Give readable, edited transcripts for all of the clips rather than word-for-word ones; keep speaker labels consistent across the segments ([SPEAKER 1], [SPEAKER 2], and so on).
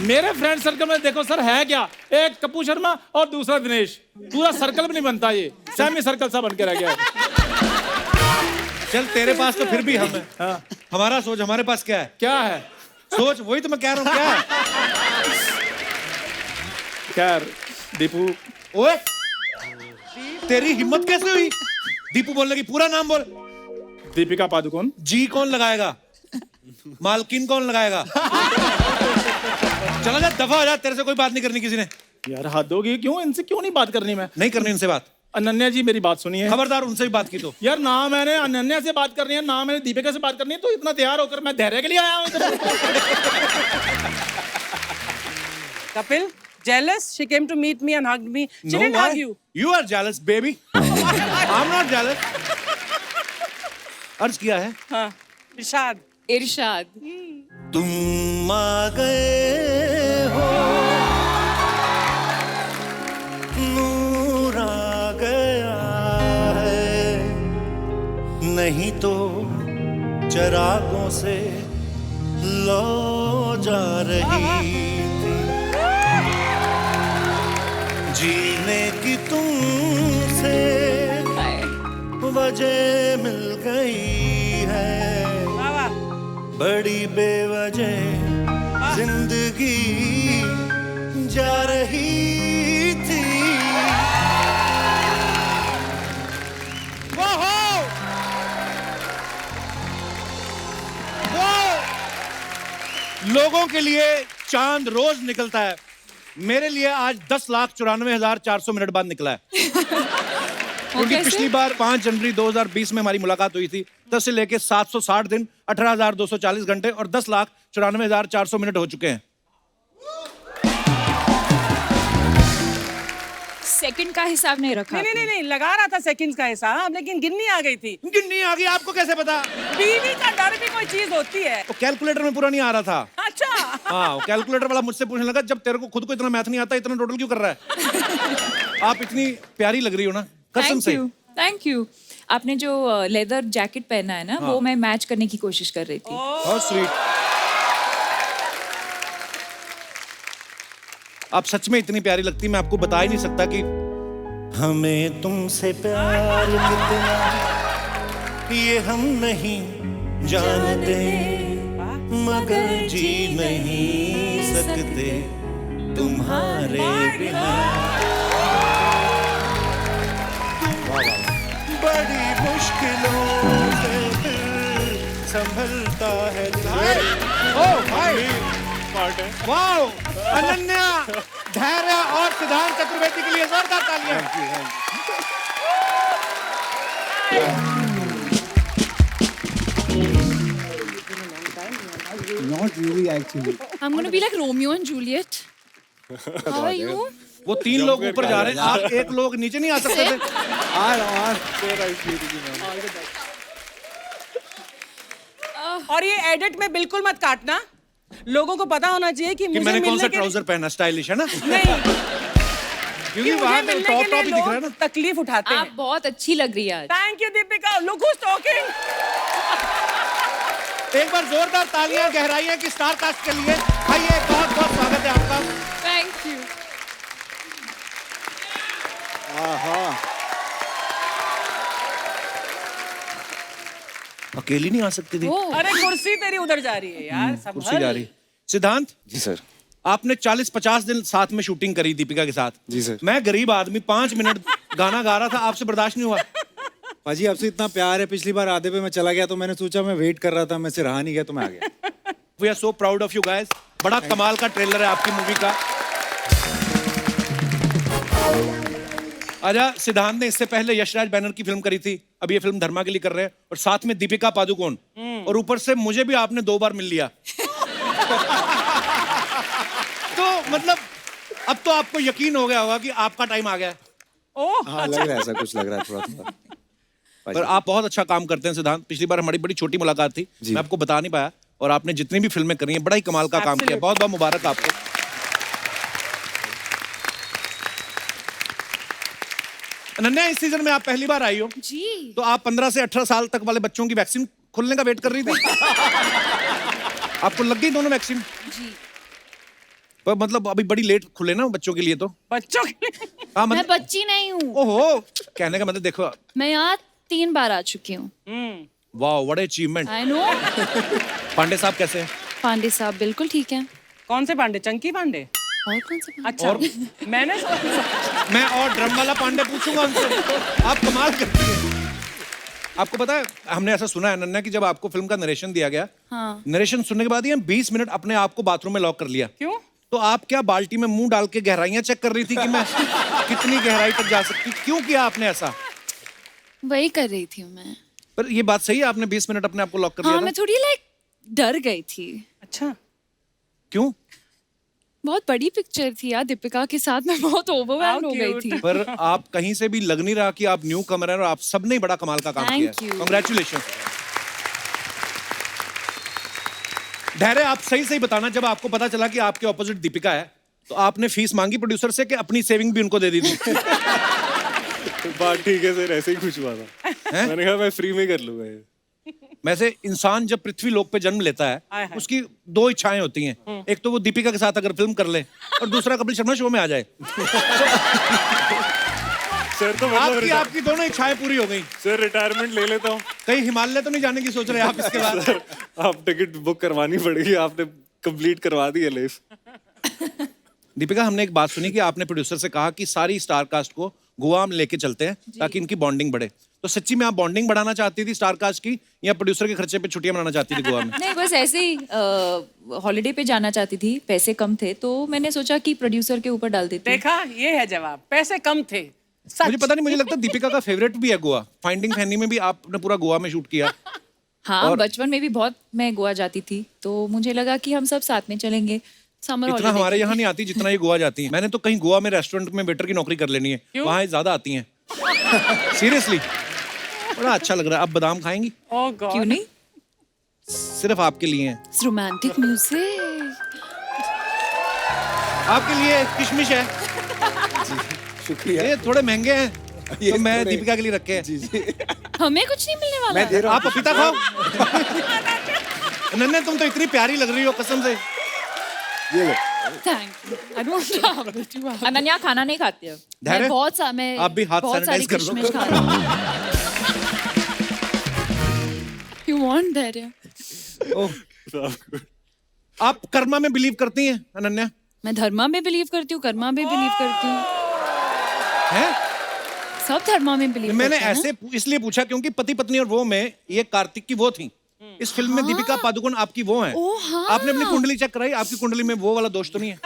[SPEAKER 1] मेरे friend circle में देखो सर है क्या, एक कपूर शर्मा और दूसरा दिनेश, पूरा सर्कल भी नहीं बनता, ये सेमी सर्कल सा बन के रह गया है।
[SPEAKER 2] चल तेरे पास तो फिर भी हम है। हाँ। हमारा सोच, हमारे पास क्या है?
[SPEAKER 1] क्या है?
[SPEAKER 2] सोच, वही तो मैं कह रहा हूँ, क्या है?
[SPEAKER 1] खैर दीपू।
[SPEAKER 2] ओए, तेरी हिम्मत कैसे हुई दीपू बोलने की? पूरा नाम बोल।
[SPEAKER 1] दीपिका पादुकोण।
[SPEAKER 2] जी कौन लगाएगा? मालकिन कौन लगाएगा? चला जा, दफा हो जा, तेरे से कोई बात नहीं करनी किसी ने।
[SPEAKER 1] यार हद होगी, क्यों इनसे क्यों नहीं बात करनी? मैं
[SPEAKER 2] नहीं करनी इनसे बात।
[SPEAKER 1] अनन्या जी मेरी बात सुनिए।
[SPEAKER 2] खबरदार उनसे भी बात की तो।
[SPEAKER 1] यार ना मैंने अनन्या से बात करनी है, ना मैंने दीपिका से बात करनी है, तो इतना तैयार होकर मैं धैर्य के लिए आया हूँ इधर।
[SPEAKER 3] Kapil, jealous? She came to meet me and hugged me. She didn't hug you.
[SPEAKER 2] You are jealous, baby. I'm not jealous. अर्ज किया है।
[SPEAKER 3] हाँ, इरशाद।
[SPEAKER 4] इरशाद।
[SPEAKER 2] तुम आ गए हो, नूर आ गया है, नहीं तो चरागों से लो जा रही थी, जीने की तुमसे वजह मिल गई है, बड़ी बेवजह जिंदगी जा रही थी। वो लोगों के लिए चांद रोज निकलता है, मेरे लिए आज 10,94,400 मिनट बाद निकला है। क्योंकि पिछली बार 5 जनवरी 2020 में हमारी मुलाकात हुई थी, तब से लेके 760 दिन, 18,240 घंटे और 10,94,400 मिनट हो चुके हैं।
[SPEAKER 4] सेकंड का हिसाब नहीं रखा।
[SPEAKER 3] नहीं, लगा रहा था सेकंड्स का हिसाब, लेकिन गिननी आ गई थी।
[SPEAKER 2] गिननी आ गई, आपको कैसे पता?
[SPEAKER 3] बीवी का डर भी कोई चीज होती है।
[SPEAKER 2] तो कैलकुलेटर में पूरा नहीं आ रहा था।
[SPEAKER 3] अच्छा।
[SPEAKER 2] हाँ, कैलकुलेटर वाला मुझसे पूछने लगा, जब तेरे को खुद को इतना मैथ नहीं आता, इतना टोटल क्यों कर रहा है? आप इतनी प्यारी लग रही हो ना, कसम से।
[SPEAKER 4] Thank you. आपने जो लेदर जैकेट पहना है ना, वो मैं मैच करने की कोशिश कर रही थी।
[SPEAKER 2] बहुत स्वीट। आप सच में इतनी प्यारी लगती, मैं आपको बता ही नहीं सकता कि हमें तुमसे प्यार कितना ये हम नहीं जानते, मगर जी नहीं सकते तुम्हारे बिना। बड़ी मुश्किलों से दिल संभलता है। ओह भाई, वाओ, अनन्या, धैर्य और सिद्धांत चतुर्वेदी के लिए जोरदार तालियां।
[SPEAKER 5] Not really, actually.
[SPEAKER 4] I'm gonna be like Romeo and Juliet. How are you?
[SPEAKER 2] वो 3 लोग ऊपर जा रहे हैं, आप 1 लोग नीचे नहीं आ सकते थे?
[SPEAKER 3] और ये एडिट में बिल्कुल मत काटना, लोगों को पता होना चाहिए कि मुझे
[SPEAKER 2] मैंने कौन सा
[SPEAKER 3] मिलने के
[SPEAKER 2] ट्राउजर पहना, स्टाइलिश है ना?
[SPEAKER 3] नहीं,
[SPEAKER 2] क्योंकि वहां पे टॉप टॉप ही दिख रहा है ना।
[SPEAKER 3] तकलीफ उठाते
[SPEAKER 4] आप
[SPEAKER 3] हैं।
[SPEAKER 4] बहुत अच्छी लग रही है आज।
[SPEAKER 3] Thank you Deepika, look who's talking.
[SPEAKER 2] एक बार जोरदार तालियां गहराइयां की स्टार कास्ट के लिए। आइए, बहुत बहुत स्वागत है आपका।
[SPEAKER 4] Thank you.
[SPEAKER 2] अकेली नहीं आ सकती थी।
[SPEAKER 3] अरे कुर्सी तेरी उधर जा रही है यार,
[SPEAKER 2] कुर्सी जा रही। सिद्धांत
[SPEAKER 5] जी सर।
[SPEAKER 2] आपने 40-50 दिन साथ में शूटिंग करी दीपिका के साथ।
[SPEAKER 5] जी सर।
[SPEAKER 2] मैं गरीब आदमी 5 मिनट गाना गा रहा था, आपसे बर्दाश्त नहीं हुआ।
[SPEAKER 5] पाजी आपसे इतना प्यार है, पिछली बार आधे पे मैं चला गया तो मैंने सोचा, मैं वेट कर रहा था, मैं से रहा नहीं गया तो मैं आ गया।
[SPEAKER 2] We are so proud of you guys. बड़ा कमाल का ट्रेलर है आपकी मूवी का। आजा, सिद्धांत ने इससे पहले यशराज बैनर की फिल्म करी थी, अब ये फिल्म धर्मा के लिए कर रहे हैं, और साथ में दीपिका पादुकोण, और ऊपर से मुझे भी आपने 2 बार मिल लिया। तो मतलब अब तो आपको यकीन हो गया होगा कि आपका टाइम आ गया है।
[SPEAKER 5] हाँ, लग रहा है, ऐसा कुछ लग रहा है थोड़ा।
[SPEAKER 2] पर आप बहुत अच्छा काम करते हैं सिद्धांत। पिछली बार हमारी बड़ी छोटी मुलाकात थी, मैं आपको बता नहीं पाया, और आपने जितनी भी फिल्में करी हैं बड़ा ही कमाल का काम किया। बहुत बहुत मुबारक आपको। अनन्या, इस सीजन में आप पहली बार आई हो
[SPEAKER 4] जी।
[SPEAKER 2] तो आप 15 से 18 साल तक वाले बच्चों की वैक्सीन खुलने का वेट कर रही थी। आपको लग गई दोनों वैक्सीन?
[SPEAKER 4] जी।
[SPEAKER 2] पर मतलब अभी बड़ी लेट खुले ना बच्चों के लिए तो।
[SPEAKER 3] बच्चों के लिए
[SPEAKER 2] हाँ
[SPEAKER 6] मैं
[SPEAKER 2] मतलब
[SPEAKER 6] बच्ची नहीं हूँ,
[SPEAKER 2] ओहो, कहने का मतलब देखो।
[SPEAKER 6] मैं यहाँ 3 बार आ चुकी हूँ।
[SPEAKER 2] वाह what achievement.
[SPEAKER 6] I know.
[SPEAKER 2] Pandey साहब कैसे हैं?
[SPEAKER 6] पांडे साहब बिल्कुल ठीक है।
[SPEAKER 3] कौन से पांडे? चंकी पांडे?
[SPEAKER 6] और कौन से पांडे?
[SPEAKER 3] अच्छा मैंने
[SPEAKER 2] मैं और ड्रम वाला पांडे पूछूंगा उनसे। आप कमाल करती हैं। आपको पता है हमने ऐसा सुना है अनन्या कि जब आपको फिल्म का नरेशन दिया गया,
[SPEAKER 6] हाँ।
[SPEAKER 2] नरेशन सुनने के बाद ही 20 मिनट अपने आप को बाथरूम में लॉक कर लिया।
[SPEAKER 3] क्यों?
[SPEAKER 2] तो आप क्या बाल्टी में मुंह डाल के गहराइयां चेक कर रही थी कि मैं कितनी गहराई तक जा सकती? क्यों किया आपने ऐसा?
[SPEAKER 6] वही कर रही थी मैं।
[SPEAKER 2] पर ये बात सही है, आपने 20 मिनट अपने आप को लॉक कर
[SPEAKER 6] हाँ,
[SPEAKER 2] लिया
[SPEAKER 6] मैं
[SPEAKER 2] था?
[SPEAKER 6] थोड़ी डर गई थी।
[SPEAKER 3] अच्छा
[SPEAKER 2] क्यों?
[SPEAKER 6] बहुत बड़ी पिक्चर थी यार, दीपिका के साथ मैं बहुत ओवरवेल्म हो गई थी।
[SPEAKER 2] पर आप कहीं से भी लग नहीं रहा कि आप न्यू कमर हैं और आप सबने बड़ा कमाल का काम किया
[SPEAKER 6] Thank
[SPEAKER 2] है।
[SPEAKER 6] you.
[SPEAKER 2] कांग्रेचुलेशन। धैर्य, आप सही सही बताना, जब आपको पता चला कि आपके ऑपोजिट दीपिका है तो आपने फीस मांगी प्रोड्यूसर से कि अपनी सेविंग भी उनको दे दी थी?
[SPEAKER 7] बात ठीक है सर, ऐसे ही खुश हुआ था। मैंने कहा मैं फ्री में कर लूंगा ये।
[SPEAKER 2] वैसे इंसान जब पृथ्वी लोक पे जन्म लेता है
[SPEAKER 3] हाय हाय।
[SPEAKER 2] उसकी 2 इच्छाएं होती हैं। एक तो वो दीपिका के साथ अगर फिल्म कर ले और दूसरा कपिल शर्मा शो में आ जाए।
[SPEAKER 7] सर तो मतलब
[SPEAKER 2] आपकी दोनों इच्छाएं पूरी हो गई।
[SPEAKER 7] सर रिटायरमेंट ले लेता हूँ।
[SPEAKER 2] कहीं हिमालय तो नहीं जाने की सोच रहे आप इसके बाद?
[SPEAKER 7] सर आप टिकट बुक करवानी पड़ेगी, आपने कंप्लीट करवा दी है लेस।
[SPEAKER 2] दीपिका, हमने एक बात सुनी कि आपने प्रोड्यूसर से कहा कि सारी स्टार कास्ट को गोवा में लेके चलते हैं ताकि इनकी बॉन्डिंग बढ़े। तो सच्ची में आप बॉन्डिंग बढ़ाना चाहती थी स्टार कास्ट की, या प्रोड्यूसर के खर्चे पे छुट्टियां मनाना चाहती थी गोवा में?
[SPEAKER 4] नहीं, बस ऐसे ही हॉलीडे पे जाना चाहती थी, पैसे कम थे तो मैंने सोचा कि प्रोड्यूसर के ऊपर डाल देती हूँ।
[SPEAKER 3] देखा, ये है जवाब। पैसे कम थे।
[SPEAKER 2] मुझे पता नहीं, मुझे लगता है दीपिका का फेवरेट भी है गोवा। फाइंडिंग फैनी में भी आपने पूरा गोवा में शूट किया।
[SPEAKER 4] हाँ, बचपन में भी बहुत मैं गोवा जाती थी तो मुझे लगा कि हम सब साथ में चलेंगे समर
[SPEAKER 2] इतना
[SPEAKER 4] हॉलीडे।
[SPEAKER 2] हमारे यहाँ नहीं आती जितना ये गोवा जाती है। मैंने तो कहीं गोवा में रेस्टोरेंट में वेटर की नौकरी कर लेनी है, वहाँ ज्यादा आती हैं। सीरियसली बड़ा अच्छा लग रहा है। आप बादाम खाएंगी?
[SPEAKER 3] ओह गॉड।
[SPEAKER 4] क्यों नहीं?
[SPEAKER 2] सिर्फ आपके लिए हैं।
[SPEAKER 6] Romantic music.
[SPEAKER 2] आपके लिए किशमिश है।
[SPEAKER 5] शुक्रिया।
[SPEAKER 2] ये थोड़े महंगे हैं
[SPEAKER 5] ये
[SPEAKER 2] तो मैं
[SPEAKER 5] थोड़े-
[SPEAKER 2] दीपिका के लिए रखे हैं।
[SPEAKER 5] जी जी,
[SPEAKER 6] हमें कुछ नहीं मिलने वाला।
[SPEAKER 5] मैं दे रहा
[SPEAKER 2] आप पपीता खाओ। नन्हे, तुम तो इतनी प्यारी लग रही हो कसम से।
[SPEAKER 5] हूँ। ये लो।
[SPEAKER 6] Thank you. I don't
[SPEAKER 4] Ananya खाना नहीं खाती है।
[SPEAKER 2] धैर्य,
[SPEAKER 6] मैं बहुत सा मैं
[SPEAKER 2] आप भी हाथ
[SPEAKER 6] बहुत सारी
[SPEAKER 2] sanitize कर लो।
[SPEAKER 6] किशमिश खा रही हूँ। You want धैर्य?
[SPEAKER 2] आप कर्मा में बिलीव करती हैं अनन्या?
[SPEAKER 6] मैं धर्मा में बिलीव करती हूँ, कर्मा में बिलीव करती हूँ,
[SPEAKER 2] हैं?
[SPEAKER 6] सब धर्मा में बिलीव
[SPEAKER 2] मैंने
[SPEAKER 6] करते हैं ना।
[SPEAKER 2] ऐसे इसलिए पूछा क्योंकि पति पत्नी और वो में ये कार्तिक की वो थी। इस फिल्म में दीपिका पादुकोण आपकी वो है।
[SPEAKER 6] ओह हाँ।
[SPEAKER 2] आपने अपनी कुंडली चेक कराई? आपकी कुंडली में वो वाला दोष तो नहीं है?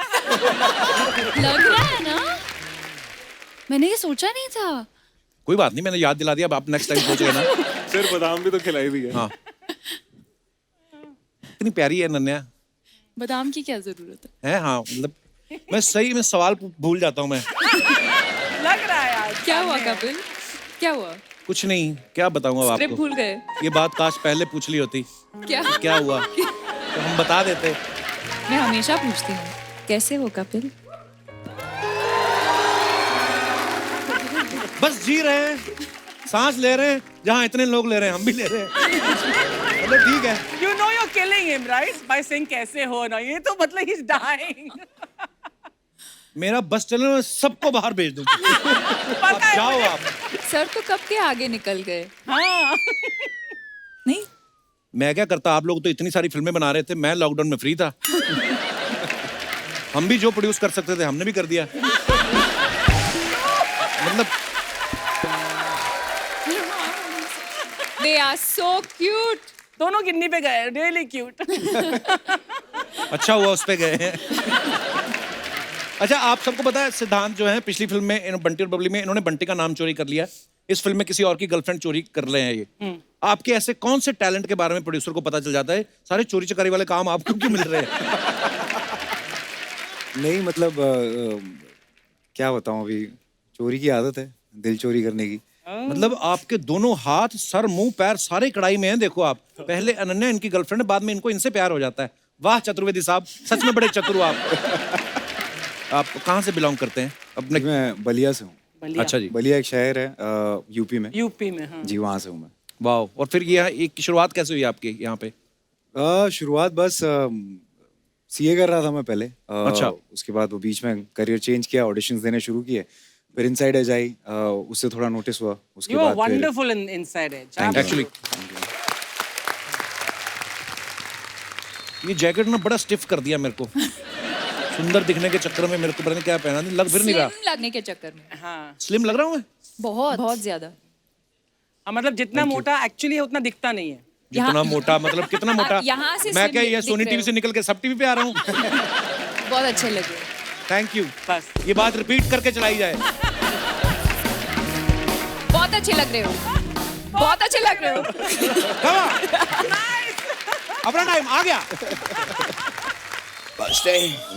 [SPEAKER 6] लग रहा है ना? मैंने ये सोचा नहीं था।
[SPEAKER 2] कोई बात नहीं, मैंने याद दिला दिया। अब आप नेक्स्ट टाइम सोच लेना।
[SPEAKER 7] सर बादाम भी तो खिलाई दी है।
[SPEAKER 2] हाँ, इतनी प्यारी है अनन्या।
[SPEAKER 6] बादाम की क्या जरूरत है?
[SPEAKER 2] है हाँ, मतलब मैं सही में सवाल भूल जाता हूँ मैं।
[SPEAKER 3] लग रहा है आज।
[SPEAKER 4] क्या हुआ कपिल? क्या हुआ?
[SPEAKER 2] कुछ नहीं, क्या बताऊंगा अब
[SPEAKER 4] स्क्रिप्ट
[SPEAKER 2] आपको।
[SPEAKER 4] भूल गए
[SPEAKER 2] ये बात काश पहले पूछ ली होती
[SPEAKER 4] क्या?
[SPEAKER 2] क्या हुआ तो हम बता देते।
[SPEAKER 4] मैं हमेशा पूछती हूँ कैसे हो कपिल।
[SPEAKER 2] बस जी रहे हैं, सांस ले रहे हैं, जहाँ इतने लोग ले रहे हैं हम भी ले रहे हैं। मतलब ठीक है।
[SPEAKER 3] You know you're killing him, right? By saying कैसे हो ना, ये तो मतलब he's dying.
[SPEAKER 2] मेरा बस चलने में सबको बाहर भेज दूं। अब जाओ आप।
[SPEAKER 4] सर तो कब के आगे निकल गए।
[SPEAKER 3] हाँ।
[SPEAKER 4] नहीं,
[SPEAKER 2] मैं क्या करता, आप लोग तो इतनी सारी फिल्में बना रहे थे, मैं लॉकडाउन में फ्री था। हम भी जो प्रोड्यूस कर सकते थे हमने भी कर दिया। मतलब
[SPEAKER 4] they are so cute.
[SPEAKER 3] दोनों गिन्नी पे गए, really cute.
[SPEAKER 2] अच्छा हुआ उस पे गए हैं। अच्छा, आप सबको पता है सिद्धांत जो है पिछली फिल्म में बंटी और बबली में इन्होंने बंटी का नाम चोरी कर लिया। इस फिल्म में किसी और की गर्लफ्रेंड चोरी कर रहे हैं ये। आपके ऐसे कौन से टैलेंट के बारे में प्रोड्यूसर को पता चल जाता है? सारे चोरी चकारी वाले काम आपको क्यों मिल रहे हैं?
[SPEAKER 5] नहीं मतलब क्या बताऊं, अभी चोरी की आदत है, दिल चोरी करने की।
[SPEAKER 2] मतलब आपके दोनों हाथ, सर, मुंह, पैर सारे कढ़ाई में हैं। देखो आप, पहले अनन्या इनकी गर्लफ्रेंड है, बाद में इनको इनसे प्यार हो जाता है। वाह चतुर्वेदी साहब, सच में बड़े चतुर हो आप। आप कहाँ से बिलोंग करते हैं अपने?
[SPEAKER 5] मैं बलिया से हूँ।
[SPEAKER 3] बलिया।
[SPEAKER 2] अच्छा जी,
[SPEAKER 5] बलिया एक शहर है यूपी में।
[SPEAKER 3] यूपी में, हाँ।
[SPEAKER 5] जी, वहाँ से हूँ मैं।
[SPEAKER 2] वाह। और फिर ये एक शुरुआत कैसे हुई आपकी यहाँ पे?
[SPEAKER 5] शुरुआत बस सीए कर रहा था मैं पहले।
[SPEAKER 2] अच्छा।
[SPEAKER 5] उसके बाद वो बीच में करियर चेंज किया, ऑडिशंस देने शुरू किए, फिर इनसाइड एज आई, उससे थोड़ा नोटिस हुआ। उसके
[SPEAKER 3] You are
[SPEAKER 5] बाद फिर
[SPEAKER 3] wonderful in Inside Edge.
[SPEAKER 2] Actually ये जैकेट ना बड़ा स्टिफ कर दिया मेरे को। सुंदर दिखने के चक्कर में मेरे को पता नहीं क्या पहना, लग फिर नहीं रहा।
[SPEAKER 4] Slim लगने के चक्कर में
[SPEAKER 3] हाँ
[SPEAKER 2] स्लिम लग रहा हूँ मैं?
[SPEAKER 4] बहुत ज्यादा।
[SPEAKER 3] हाँ, मतलब जितना मोटा एक्चुअली है उतना दिखता नहीं है।
[SPEAKER 2] जितना मोटा मतलब कितना मोटा?
[SPEAKER 4] यहाँ से
[SPEAKER 2] मैं
[SPEAKER 4] slim
[SPEAKER 2] क्या ये
[SPEAKER 4] दिख
[SPEAKER 2] सोनी
[SPEAKER 4] रहे
[SPEAKER 2] टीवी
[SPEAKER 4] हो।
[SPEAKER 2] से निकल के सब टीवी पे आ रहा हूँ?
[SPEAKER 4] बहुत अच्छे लगे।
[SPEAKER 2] Thank you.
[SPEAKER 3] बस
[SPEAKER 2] ये बात रिपीट करके चलाई जाए।
[SPEAKER 4] बहुत अच्छे लग रहे हो, बहुत अच्छे लग रहे हो।
[SPEAKER 2] अपना टाइम आ गया।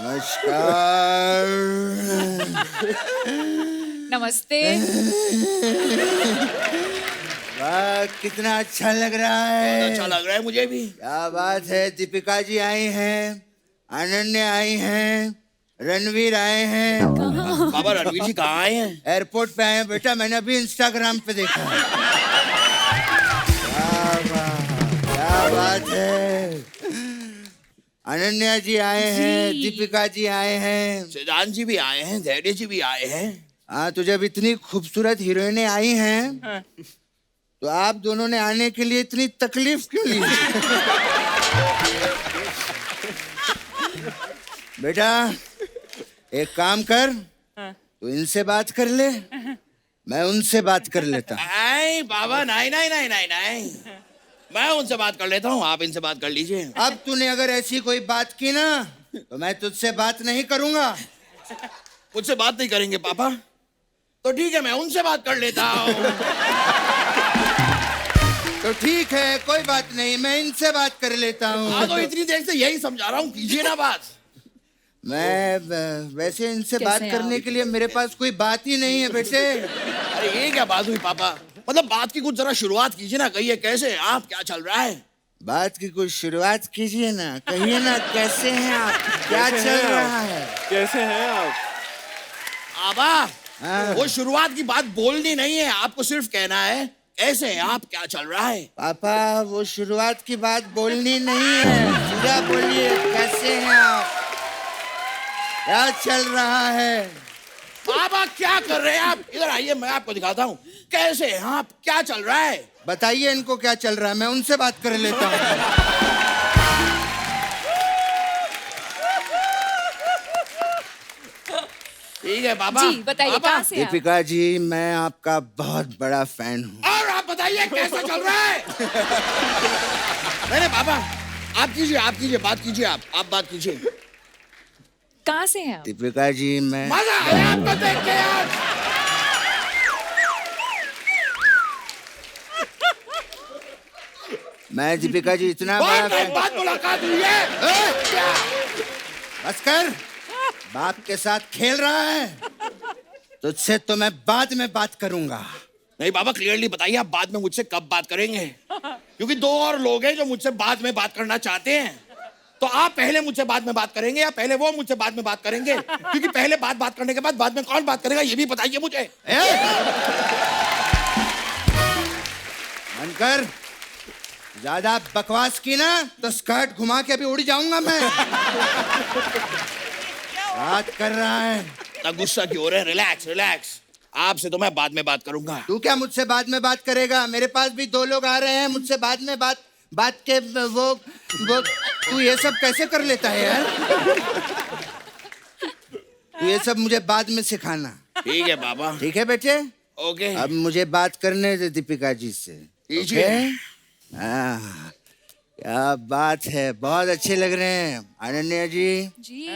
[SPEAKER 8] नमस्कार।
[SPEAKER 4] नमस्ते।
[SPEAKER 8] वाह कितना अच्छा लग रहा है।
[SPEAKER 9] अच्छा लग रहा है मुझे भी।
[SPEAKER 8] क्या बात है। दीपिका जी आई हैं, अनन्या आई हैं, रणवीर आए हैं।
[SPEAKER 9] बाबा रणवीर जी कहाँ आए हैं?
[SPEAKER 8] एयरपोर्ट पे आए हैं बेटा, मैंने अभी इंस्टाग्राम पे देखा है। क्या बात है। अनन्या जी आए हैं, दीपिका जी आए हैं,
[SPEAKER 9] सिद्धांत जी भी आए हैं, धैर्य जी भी आए हैं।
[SPEAKER 8] हाँ तो जब इतनी खूबसूरत हीरोइनें आई हैं तो आप दोनों ने आने के लिए इतनी तकलीफ क्यों ली? बेटा एक काम कर, तू इनसे बात कर ले, मैं उनसे बात कर लेता हूँ।
[SPEAKER 9] नहीं बाबा नहीं नहीं नहीं नहीं नहीं, मैं उनसे बात कर लेता हूँ, आप इनसे बात कर लीजिए।
[SPEAKER 8] अब तूने अगर ऐसी कोई बात की ना तो मैं तुझसे बात नहीं करूंगा।
[SPEAKER 9] मुझसे बात नहीं करेंगे पापा? तो ठीक है मैं उनसे बात कर लेता हूँ।
[SPEAKER 8] तो ठीक है कोई बात नहीं, मैं इनसे बात कर लेता
[SPEAKER 9] हाँ
[SPEAKER 8] हूँ।
[SPEAKER 9] तो इतनी देर से यही समझा रहा हूँ, कीजिए ना बात।
[SPEAKER 8] वैसे इनसे
[SPEAKER 4] कैसे
[SPEAKER 8] बात
[SPEAKER 4] हैं
[SPEAKER 8] करने
[SPEAKER 4] आप?
[SPEAKER 8] के लिए मेरे पास कोई बात ही नहीं है बेटे।
[SPEAKER 9] अरे ये क्या बात हुई पापा? मतलब बात की कुछ जरा शुरुआत कीजिए ना, कहिए कैसे हैं आप, क्या चल रहा है?
[SPEAKER 8] बात की कुछ शुरुआत कीजिए ना, कहिए ना कैसे हैं आप, क्या चल रहा है?
[SPEAKER 7] कैसे हैं आप?
[SPEAKER 9] आबा
[SPEAKER 8] हाँ।
[SPEAKER 9] वो शुरुआत की बात बोलनी नहीं है, आपको सिर्फ कहना है कैसे हैं आप, क्या चल रहा है?
[SPEAKER 8] पापा वो शुरुआत की बात बोलनी नहीं है, सीधा बोलिए कैसे हैं आप, क्या चल रहा है?
[SPEAKER 9] बाबा क्या कर रहे हैं आप? इधर आइए मैं आपको दिखाता हूँ कैसे हैं आप, क्या चल रहा है।
[SPEAKER 8] बताइए इनको क्या चल रहा है, मैं उनसे बात कर लेता हूँ।
[SPEAKER 9] ठीक है बाबा।
[SPEAKER 4] जी बताइए
[SPEAKER 9] बाबा,
[SPEAKER 4] कहाँ से आप?
[SPEAKER 8] दीपिका जी मैं आपका बहुत बड़ा फैन हूँ।
[SPEAKER 9] और आप बताइए कैसा चल रहा है? नहीं बाबा आप कीजिए बात कीजिए, आप बात कीजिए।
[SPEAKER 4] कहाँ से हैं आप?
[SPEAKER 8] दीपिका जी मैं
[SPEAKER 9] मजा आया आपको देख के आज।
[SPEAKER 8] मैं दीपिका जी इतना बड़ा
[SPEAKER 9] बहुत
[SPEAKER 8] फैन।
[SPEAKER 9] बात मुलाकात हुई है। क्या?
[SPEAKER 8] बस कर, बाप के साथ खेल रहा है, तुझसे तो मैं बाद में बात करूंगा।
[SPEAKER 9] नहीं बाबा क्लियरली बताइए आप बाद में मुझसे कब बात करेंगे, क्योंकि दो और लोग हैं जो मुझसे बाद में बात करना चाहते हैं। तो आप पहले मुझसे बाद में बात करेंगे या पहले वो मुझसे बाद में बात करेंगे? क्योंकि पहले बात करने के बाद में कौन बात करेगा ये भी बताइए मुझे।
[SPEAKER 8] बनकर ज्यादा बकवास की ना तो स्कर्ट घुमा के अभी उड़ जाऊंगा मैं। बात कर रहा है।
[SPEAKER 9] इतना गुस्सा क्यों हो रहे हैं? रिलैक्स रिलैक्स, आपसे तो मैं बाद में बात करूंगा।
[SPEAKER 8] तू क्या मुझसे बाद में बात करेगा? मेरे पास भी दो लोग आ रहे हैं मुझसे बाद में बात के वो तू ये सब कैसे कर लेता है यार? तू ये सब मुझे बाद में सिखाना।
[SPEAKER 9] ठीक है बाबा।
[SPEAKER 8] ठीक है बेटे,
[SPEAKER 9] ओके
[SPEAKER 8] अब मुझे बात करने दे दीपिका जी से।
[SPEAKER 9] कीजिए।
[SPEAKER 8] हाँ, क्या बात है, बहुत अच्छे लग रहे हैं अनन्या जी।
[SPEAKER 4] जी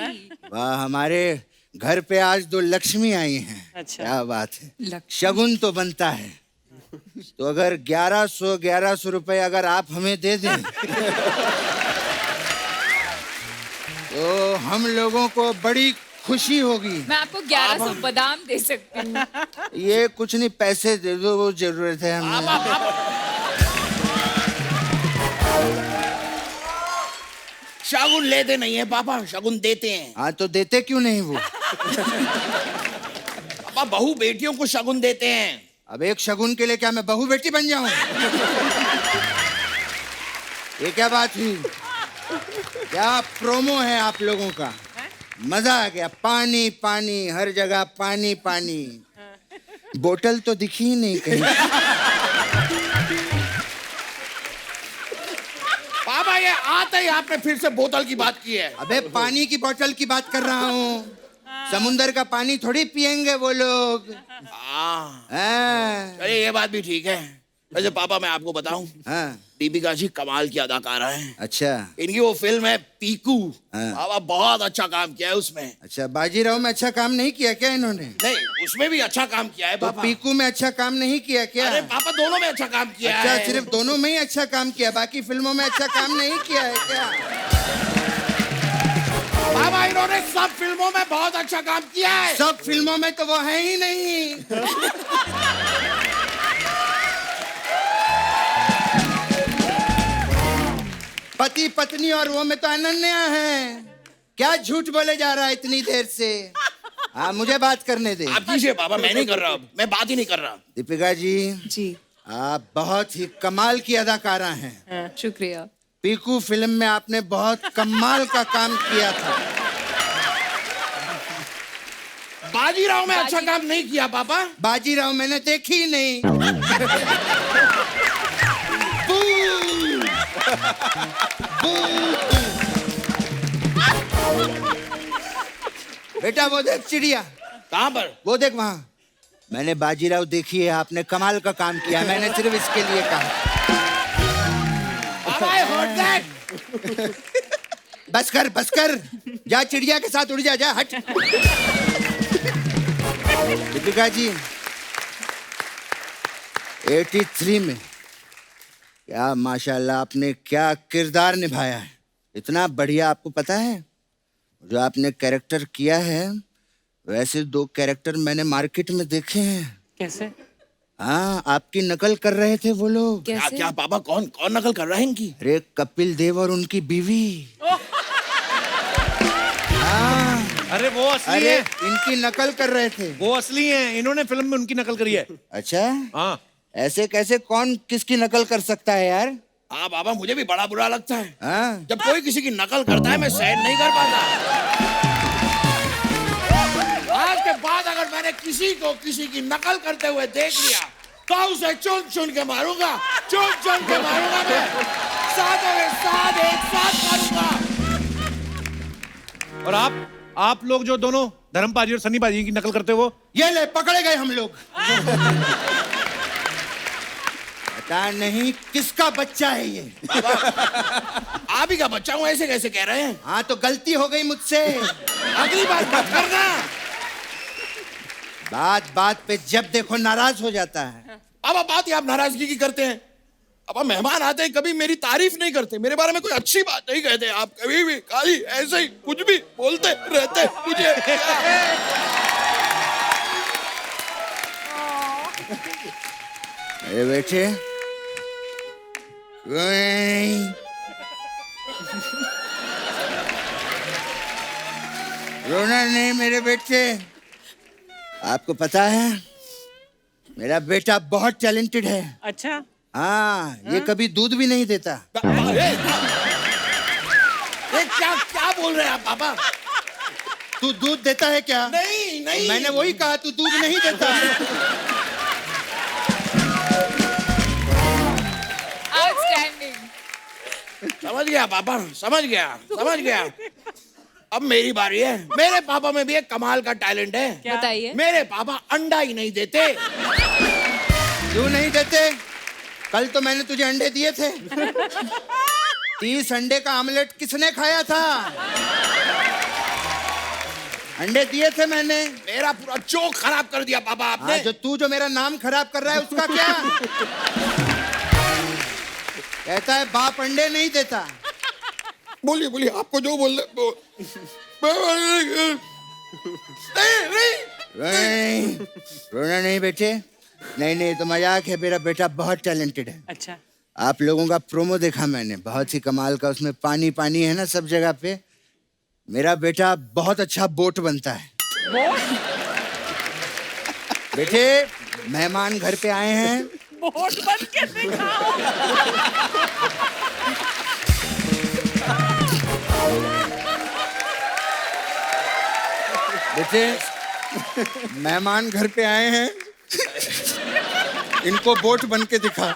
[SPEAKER 8] वाह हमारे घर पे आज दो लक्ष्मी आई हैं।
[SPEAKER 3] अच्छा।
[SPEAKER 8] क्या बात है,
[SPEAKER 4] लक्ष्मी।
[SPEAKER 8] शगुन तो बनता है। तो अगर 1100 रुपए अगर आप हमें दे दें तो हम लोगों को बड़ी खुशी होगी।
[SPEAKER 4] मैं आपको 1100 बादाम दे सकती हूँ।
[SPEAKER 8] ये कुछ नहीं, पैसे दे दो, वो जरूरत है हमें।
[SPEAKER 9] शगुन लेते नहीं है पापा, शगुन देते हैं।
[SPEAKER 8] हाँ तो देते क्यों नहीं वो?
[SPEAKER 9] पापा बहू बेटियों को शगुन देते हैं।
[SPEAKER 8] अब एक शगुन के लिए क्या मैं बहू बेटी बन जाऊं? ये क्या बात हुई? क्या प्रोमो है आप लोगों का, मजा आ गया। पानी पानी, हर जगह पानी पानी, बोतल तो दिखी ही नहीं कहीं।
[SPEAKER 9] बाबा ये आते ही आपने फिर से बोतल की बात की है।
[SPEAKER 8] अबे पानी की बोतल की बात कर रहा हूँ, समुंदर का पानी थोड़ी पियेंगे वो लोग।
[SPEAKER 9] हाँ,
[SPEAKER 8] हाँ,
[SPEAKER 9] अरे ये बात भी ठीक है। वैसे पापा मैं आपको बताऊं,
[SPEAKER 8] हाँ,
[SPEAKER 9] दीपिका जी कमाल की अदाकारा हैं।
[SPEAKER 8] अच्छा
[SPEAKER 9] इनकी वो फिल्म है पीकू,
[SPEAKER 8] हाँ।
[SPEAKER 9] बाबा बहुत अच्छा काम किया है उसमें।
[SPEAKER 8] अच्छा, बाजीराव में अच्छा काम नहीं किया क्या इन्होंने?
[SPEAKER 9] नहीं, उसमें भी अच्छा काम किया है
[SPEAKER 8] तो
[SPEAKER 9] पापा।
[SPEAKER 8] पीकू में अच्छा काम नहीं किया क्या?
[SPEAKER 9] अरे पापा दोनों में अच्छा काम किया
[SPEAKER 8] अच्छा,
[SPEAKER 9] है।
[SPEAKER 8] सिर्फ दोनों में ही अच्छा काम किया, बाकी फिल्मों में अच्छा काम नहीं किया है क्या?
[SPEAKER 9] पापा इन्होंने सब फिल्मों में बहुत अच्छा काम किया है।
[SPEAKER 8] सब फिल्मों में तो वो है ही नहीं। पति पत्नी और वो में तो अनन्या है। क्या झूठ बोले जा रहा है इतनी देर से? हाँ, मुझे बात करने दे।
[SPEAKER 9] आप कीजिए पापा, मैं नहीं कर रहा, अब मैं बात ही नहीं कर रहा।
[SPEAKER 8] दीपिका जी,
[SPEAKER 4] जी
[SPEAKER 8] आप बहुत ही कमाल की अदाकारा हैं।
[SPEAKER 4] शुक्रिया।
[SPEAKER 8] पीकू फिल्म में आपने बहुत कमाल का काम किया था।
[SPEAKER 9] बाजीराव में अच्छा काम नहीं किया पापा।
[SPEAKER 8] बाजीराव मैंने देखी ही नहीं। बेटा वो देख चिड़िया,
[SPEAKER 9] कहाँ पर?
[SPEAKER 8] वो देख वहां। मैंने बाजीराव देखी है, आपने कमाल का काम किया, मैंने सिर्फ इसके लिए कहा।
[SPEAKER 9] पापा I heard that।
[SPEAKER 8] बस कर, जा चिड़िया के साथ उड़ जा, जा हट। दीपिका जी, 83 में क्या माशाल्लाह आपने क्या किरदार निभाया है, इतना बढ़िया। आपको पता है जो आपने कैरेक्टर किया है, वैसे 2 कैरेक्टर मैंने मार्केट में देखे हैं।
[SPEAKER 3] कैसे?
[SPEAKER 8] हाँ, आपकी नकल कर रहे थे वो लोग।
[SPEAKER 9] क्या
[SPEAKER 4] कैसे?
[SPEAKER 9] क्या पापा, कौन कौन नकल कर रहा है इनकी?
[SPEAKER 8] अरे कपिल देव और उनकी बीवी। हाँ,
[SPEAKER 2] अरे वो असली
[SPEAKER 8] अरे
[SPEAKER 2] है,
[SPEAKER 8] इनकी नकल कर रहे थे।
[SPEAKER 2] वो असली हैं, इन्होंने फिल्म में उनकी नकल करी है।
[SPEAKER 8] अच्छा,
[SPEAKER 2] हाँ,
[SPEAKER 8] ऐसे कैसे कौन किसकी नकल कर सकता है यार?
[SPEAKER 9] हाँ पापा, मुझे भी बड़ा बुरा लगता है
[SPEAKER 8] हाँ,
[SPEAKER 9] जब कोई किसी की नकल करता है, मैं सहन नहीं कर पाता। आज के बाद अगर मैंने किसी को किसी की नकल करते हुए देख लिया तो उसे चुन चुन के मारूंगा, चुन चुन के मारूंगा मैं, साथों के साथ एक साथ मारूंगा।
[SPEAKER 2] और आप लोग जो दोनों धर्म पाजी और सनी पाजी की नकल करते हो,
[SPEAKER 8] ये ले पकड़े गए हम लोग। पता नहीं किसका बच्चा है ये।
[SPEAKER 9] आप ही का बच्चा हूँ, ऐसे कैसे कह रहे हैं?
[SPEAKER 8] हाँ, तो गलती हो गई मुझसे।
[SPEAKER 9] अगली बार मत करना।
[SPEAKER 8] बात पे जब देखो नाराज हो जाता है।
[SPEAKER 9] अब बात ही आप नाराजगी की करते हैं। अब मेहमान आते हैं, कभी मेरी तारीफ नहीं करते, मेरे बारे में कोई अच्छी बात नहीं कहते। आप कभी भी खाली ऐसे ही कुछ भी बोलते रहते मुझे।
[SPEAKER 8] अरे बेटे, रोना नहीं मेरे बेटे। आपको पता है मेरा बेटा बहुत टैलेंटेड है।
[SPEAKER 3] अच्छा,
[SPEAKER 8] हाँ, ये कभी दूध भी नहीं देता।
[SPEAKER 9] ये क्या क्या बोल रहे हैं आप पापा?
[SPEAKER 8] तू दूध देता है क्या?
[SPEAKER 9] नहीं नहीं,
[SPEAKER 8] मैंने वही कहा, तू दूध नहीं देता।
[SPEAKER 9] समझ गया पापा, समझ गया। अब मेरी बारी है। मेरे पापा में भी एक कमाल का टैलेंट है।
[SPEAKER 4] बताइए।
[SPEAKER 9] मेरे पापा अंडा ही नहीं देते।
[SPEAKER 8] क्यों नहीं देते? कल तो मैंने तुझे अंडे दिए थे। 30 अंडे का आमलेट किसने खाया था? अंडे दिए थे मैंने।
[SPEAKER 9] मेरा पूरा जोक खराब कर दिया पापा आपने।
[SPEAKER 8] हाँ, जो मेरा नाम खराब कर रहा है उसका क्या? कहता है बाप अंडे नहीं देता।
[SPEAKER 9] बोलिए बोलिए, आपको जो बोल
[SPEAKER 8] नहीं, रोना नहीं बेटे। नहीं, तो मजाक है। मेरा बेटा बहुत टैलेंटेड है।
[SPEAKER 3] अच्छा,
[SPEAKER 8] आप लोगों का प्रोमो देखा मैंने, बहुत ही कमाल का। उसमें पानी पानी है ना सब जगह पे। मेरा बेटा बहुत अच्छा बोट बनता है। बेटे, मेहमान घर पे आए हैं,
[SPEAKER 3] बोट बन के दिखाओ।
[SPEAKER 8] बेटे मेहमान घर पे आए हैं, इनको बोट बन के दिखा।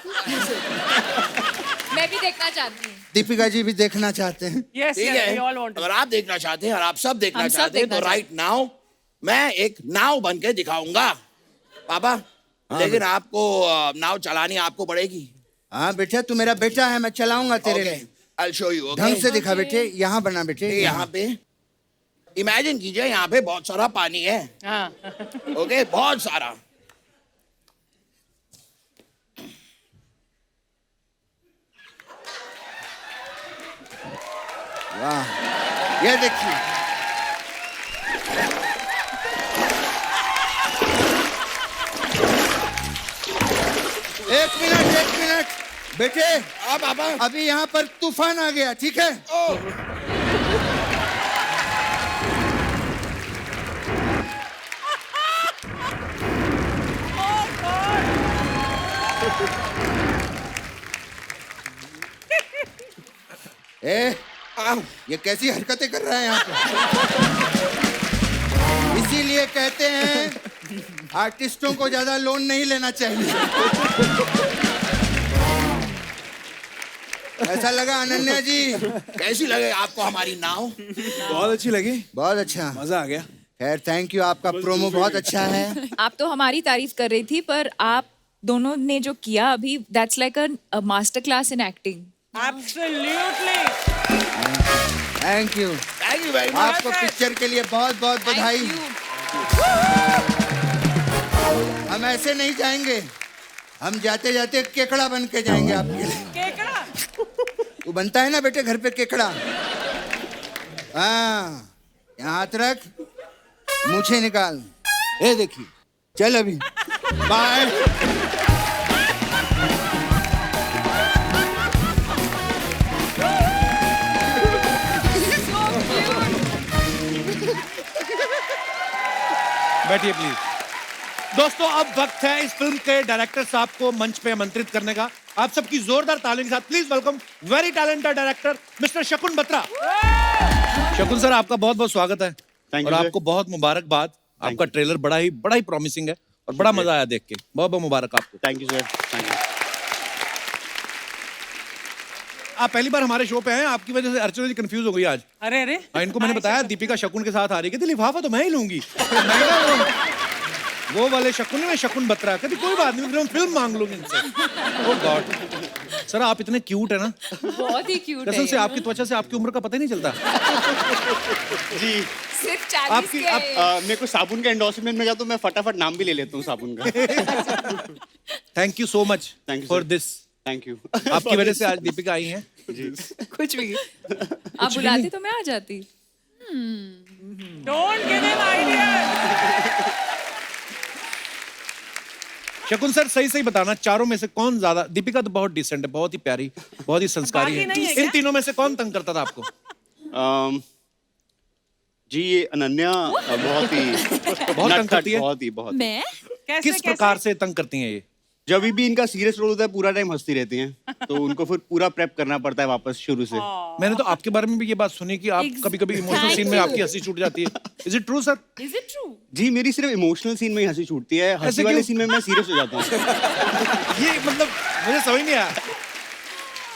[SPEAKER 4] मैं भी देखना चाहती हूँ।
[SPEAKER 8] दीपिका जी भी देखना चाहते हैं।
[SPEAKER 3] यस
[SPEAKER 9] ठीक
[SPEAKER 3] वी
[SPEAKER 9] है,
[SPEAKER 3] ऑल वांट।
[SPEAKER 9] अगर आप देखना चाहते हैं और आप सब देखना
[SPEAKER 4] हम सब
[SPEAKER 9] चाहते हैं तो
[SPEAKER 4] देखना
[SPEAKER 9] राइट नाउ मैं एक नाव बन के दिखाऊंगा पापा। लेकिन आपको नाव चलानी आपको पड़ेगी।
[SPEAKER 8] हाँ बेटा, तू मेरा बेटा है, मैं चलाऊंगा तेरे
[SPEAKER 9] ओके,
[SPEAKER 8] लिए।
[SPEAKER 9] I'll show you, okay?
[SPEAKER 8] ढंग से दिखा बेटे, यहाँ बना बेटे।
[SPEAKER 9] यहाँ पे इमेजिन कीजिए, यहाँ पे बहुत सारा पानी है।
[SPEAKER 3] हाँ
[SPEAKER 9] ओके, बहुत सारा।
[SPEAKER 8] वाह, ये देखिए। एक मिनट बेटे,
[SPEAKER 9] अब पापा
[SPEAKER 8] अभी यहाँ पर तूफान आ गया, ठीक है? ए, ये कैसी हरकतें कर रहा है यहाँ पे? इसीलिए कहते हैं आर्टिस्टों को ज्यादा लोन नहीं लेना चाहिए। ऐसा लगा अनन्या जी?
[SPEAKER 9] कैसी लगे आपको हमारी नाव?
[SPEAKER 5] बहुत अच्छी लगी,
[SPEAKER 8] बहुत अच्छा,
[SPEAKER 5] मजा आ गया।
[SPEAKER 8] खैर थैंक यू, आपका प्रोमो बहुत अच्छा है।
[SPEAKER 4] आप तो हमारी तारीफ कर रही थी, पर आप दोनों ने जो किया अभी, that's like a master class in acting.
[SPEAKER 3] Absolutely.
[SPEAKER 8] Thank you
[SPEAKER 9] very much.
[SPEAKER 8] आपको पिक्चर के लिए बहुत बहुत बधाई। हम ऐसे नहीं जाएंगे, हम जाते जाते केकड़ा बन के जाएंगे आपके लिए।
[SPEAKER 3] केकड़ा?
[SPEAKER 8] वो बनता है ना बेटे घर पे केकड़ा। हाँ, यहाँ हाथ रख, मूछें निकाल। ये देखिए, चल अभी बाय।
[SPEAKER 2] बैठिए प्लीज। दोस्तों, अब वक्त है इस फिल्म के डायरेक्टर साहब को मंच पे आमंत्रित करने का। आप सबकी जोरदार तालियों के साथ please welcome very talented director mister शकुन बत्रा। शकुन सर, आपका बहुत बहुत स्वागत है और आपको बहुत मुबारकबाद। आपका ट्रेलर बड़ा ही प्रॉमिसिंग है और बड़ा मजा आया देख के। बहुत बहुत मुबारक आपको।
[SPEAKER 7] Thank you sir, thank you.
[SPEAKER 2] आप पहली बार हमारे शो पे हैं, आपकी वजह से अर्चना जी कंफ्यूज हो गई आज।
[SPEAKER 3] अरे अरे,
[SPEAKER 2] हाँ, इनको मैंने बताया दीपिका शकुन के साथ आ रही है, कहती लिफाफा तो मैं ही लूंगी। मैं कहा, वो वाले शकुन में शकुन बत्रा, कहती कोई बात नहीं, फिर हम फिल्म मांग लूंगी इनसे। ओह गॉड सर, आप इतने क्यूट है ना,
[SPEAKER 4] बहुत ही क्यूट
[SPEAKER 2] कसम
[SPEAKER 4] है।
[SPEAKER 2] से आपकी त्वचा से आपकी उम्र का पता ही नहीं चलता।
[SPEAKER 7] जी,
[SPEAKER 4] सिर्फ 40
[SPEAKER 2] आपकी-
[SPEAKER 4] के
[SPEAKER 2] आप-
[SPEAKER 7] मेरे को साबुन का एंडोर्समेंट में गया तो मैं फटाफट नाम भी ले लेता हूँ साबुन का।
[SPEAKER 2] Thank you so much
[SPEAKER 7] Thank you,
[SPEAKER 2] for
[SPEAKER 7] sir.
[SPEAKER 2] This.
[SPEAKER 7] Thank you.
[SPEAKER 2] आपकी वजह से आज दीपिका आई हैं।
[SPEAKER 4] कुछ भी। आप बुलाते तो मैं आ जाती।
[SPEAKER 3] Don't give him idea.
[SPEAKER 2] शकुन सर, सही सही बताना, चारों में से कौन ज्यादा? दीपिका तो बहुत डिसेंट है, बहुत ही प्यारी, बहुत ही संस्कारी
[SPEAKER 3] बाकी नहीं है
[SPEAKER 2] है।
[SPEAKER 3] क्या?
[SPEAKER 2] इन तीनों में से कौन तंग करता था आपको?
[SPEAKER 7] जी, ये अनन्या बहुत ही
[SPEAKER 2] बहुत तंग करती है।
[SPEAKER 7] बहुत।
[SPEAKER 4] मैं?
[SPEAKER 3] कैसे
[SPEAKER 2] किस प्रकार से तंग करती हैं ये?
[SPEAKER 7] जब भी इनका सीरियस रोल होता है पूरा टाइम हंसती रहती हैं, तो उनको फिर पूरा प्रेप करना पड़ता है वापस शुरू से।
[SPEAKER 2] मैंने तो आपके बारे में भी ये बात सुनी कि आप कभी-कभी इमोशनल सीन में आपकी हंसी छूट जाती है। Is it true sir?
[SPEAKER 4] Is it true?
[SPEAKER 7] जी, मेरी सिर्फ इमोशनल सीन में ही हंसी छूटती है, हंसी वाले
[SPEAKER 2] क्यों?
[SPEAKER 7] सीन में मैं सीरियस हो जाता हूँ।
[SPEAKER 2] ये मतलब मुझे समझ नहीं आया,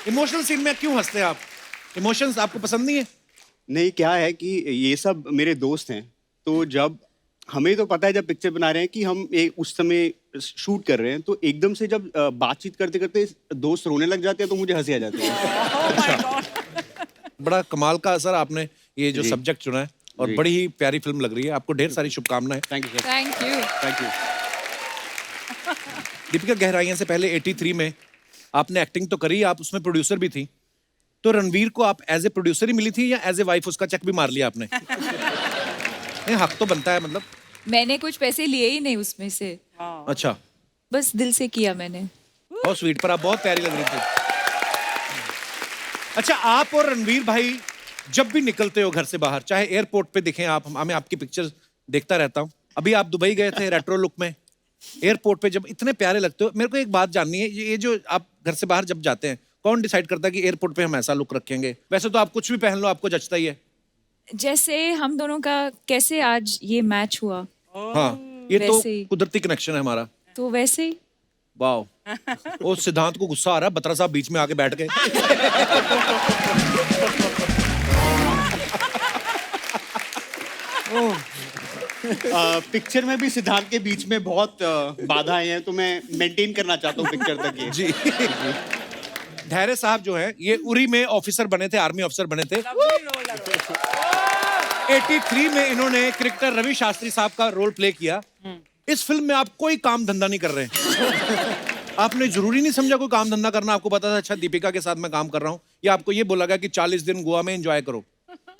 [SPEAKER 2] इमोशनल सीन में क्यों हंसते हैं आप? इमोशंस आपको पसंद नहीं है?
[SPEAKER 7] नहीं, क्या है कि ये सब मेरे दोस्त हैं, तो जब हमें तो पता है जब पिक्चर बना रहे हैं कि हम उस समय शूट कर रहे हैं, तो एकदम से जब बातचीत करते करते दोस्त रोने लग जाते हैं तो मुझे हंसी आ जाती है।
[SPEAKER 2] बड़ा कमाल का सर आपने ये जो
[SPEAKER 7] जी।
[SPEAKER 2] सब्जेक्ट चुना है और
[SPEAKER 7] जी।
[SPEAKER 2] बड़ी ही प्यारी फिल्म लग रही है। आपको ढेर सारी शुभकामनाएं।
[SPEAKER 7] Thank you sir,
[SPEAKER 4] Thank you.
[SPEAKER 7] Thank you.
[SPEAKER 2] Deepika, Gehraiyaan से पहले 83 में आपने एक्टिंग तो करी, आप उसमें प्रोड्यूसर भी थी, तो रणवीर को आप एज ए प्रोड्यूसर ही मिली थी या एज ए वाइफ उसका चेक भी मार लिया आपने? नहीं, हक तो बनता है मतलब।
[SPEAKER 4] मैंने कुछ पैसे लिए ही नहीं उसमें से,
[SPEAKER 2] अच्छा,
[SPEAKER 4] बस दिल से किया मैंने।
[SPEAKER 2] बहुत स्वीट, पर आप बहुत प्यारी लग रही थी। अच्छा, आप और रणवीर भाई जब भी निकलते हो घर से बाहर, चाहे एयरपोर्ट पे दिखें आप, मैं आपकी पिक्चर्स देखता रहता हूँ। अभी आप दुबई गए थे रेट्रो लुक में, एयरपोर्ट पे जब इतने प्यारे लगते हो। मेरे को एक बात जाननी है, ये जो आप घर से बाहर जब जाते हैं, कौन डिसाइड करता है कि एयरपोर्ट पे हम ऐसा लुक रखेंगे? वैसे तो आप कुछ भी पहन लो आपको जचता ही है।
[SPEAKER 4] जैसे हम दोनों का कैसे आज ये मैच हुआ,
[SPEAKER 2] हाँ, ये तो
[SPEAKER 4] वैसे ही।
[SPEAKER 2] कुदरती कनेक्शन है हमारा।
[SPEAKER 4] तो वैसे ही
[SPEAKER 2] वाओ। ओ सिद्धांत को गुस्सा आ रहा है, बत्रा साहब बीच में आके बैठ गए।
[SPEAKER 7] पिक्चर में भी सिद्धांत के बीच में बहुत बाधाएं हैं, तो मैं मेंटेन करना चाहता हूँ पिक्चर तक ये।
[SPEAKER 2] जी। धैर्य साहब जो है ये उरी में ऑफिसर बने थे, आर्मी ऑफिसर बने थे। 83 में इन्होंने क्रिकेटर रवि शास्त्री साहब का रोल प्ले किया। इस फिल्म में आप कोई काम धंधा नहीं कर रहे हैं। आपने जरूरी नहीं समझा कोई काम धंधा करना, आपको पता था अच्छा दीपिका के साथ मैं काम कर रहा हूँ, या आपको ये बोला गया कि 40 दिन गोवा में एंजॉय करो?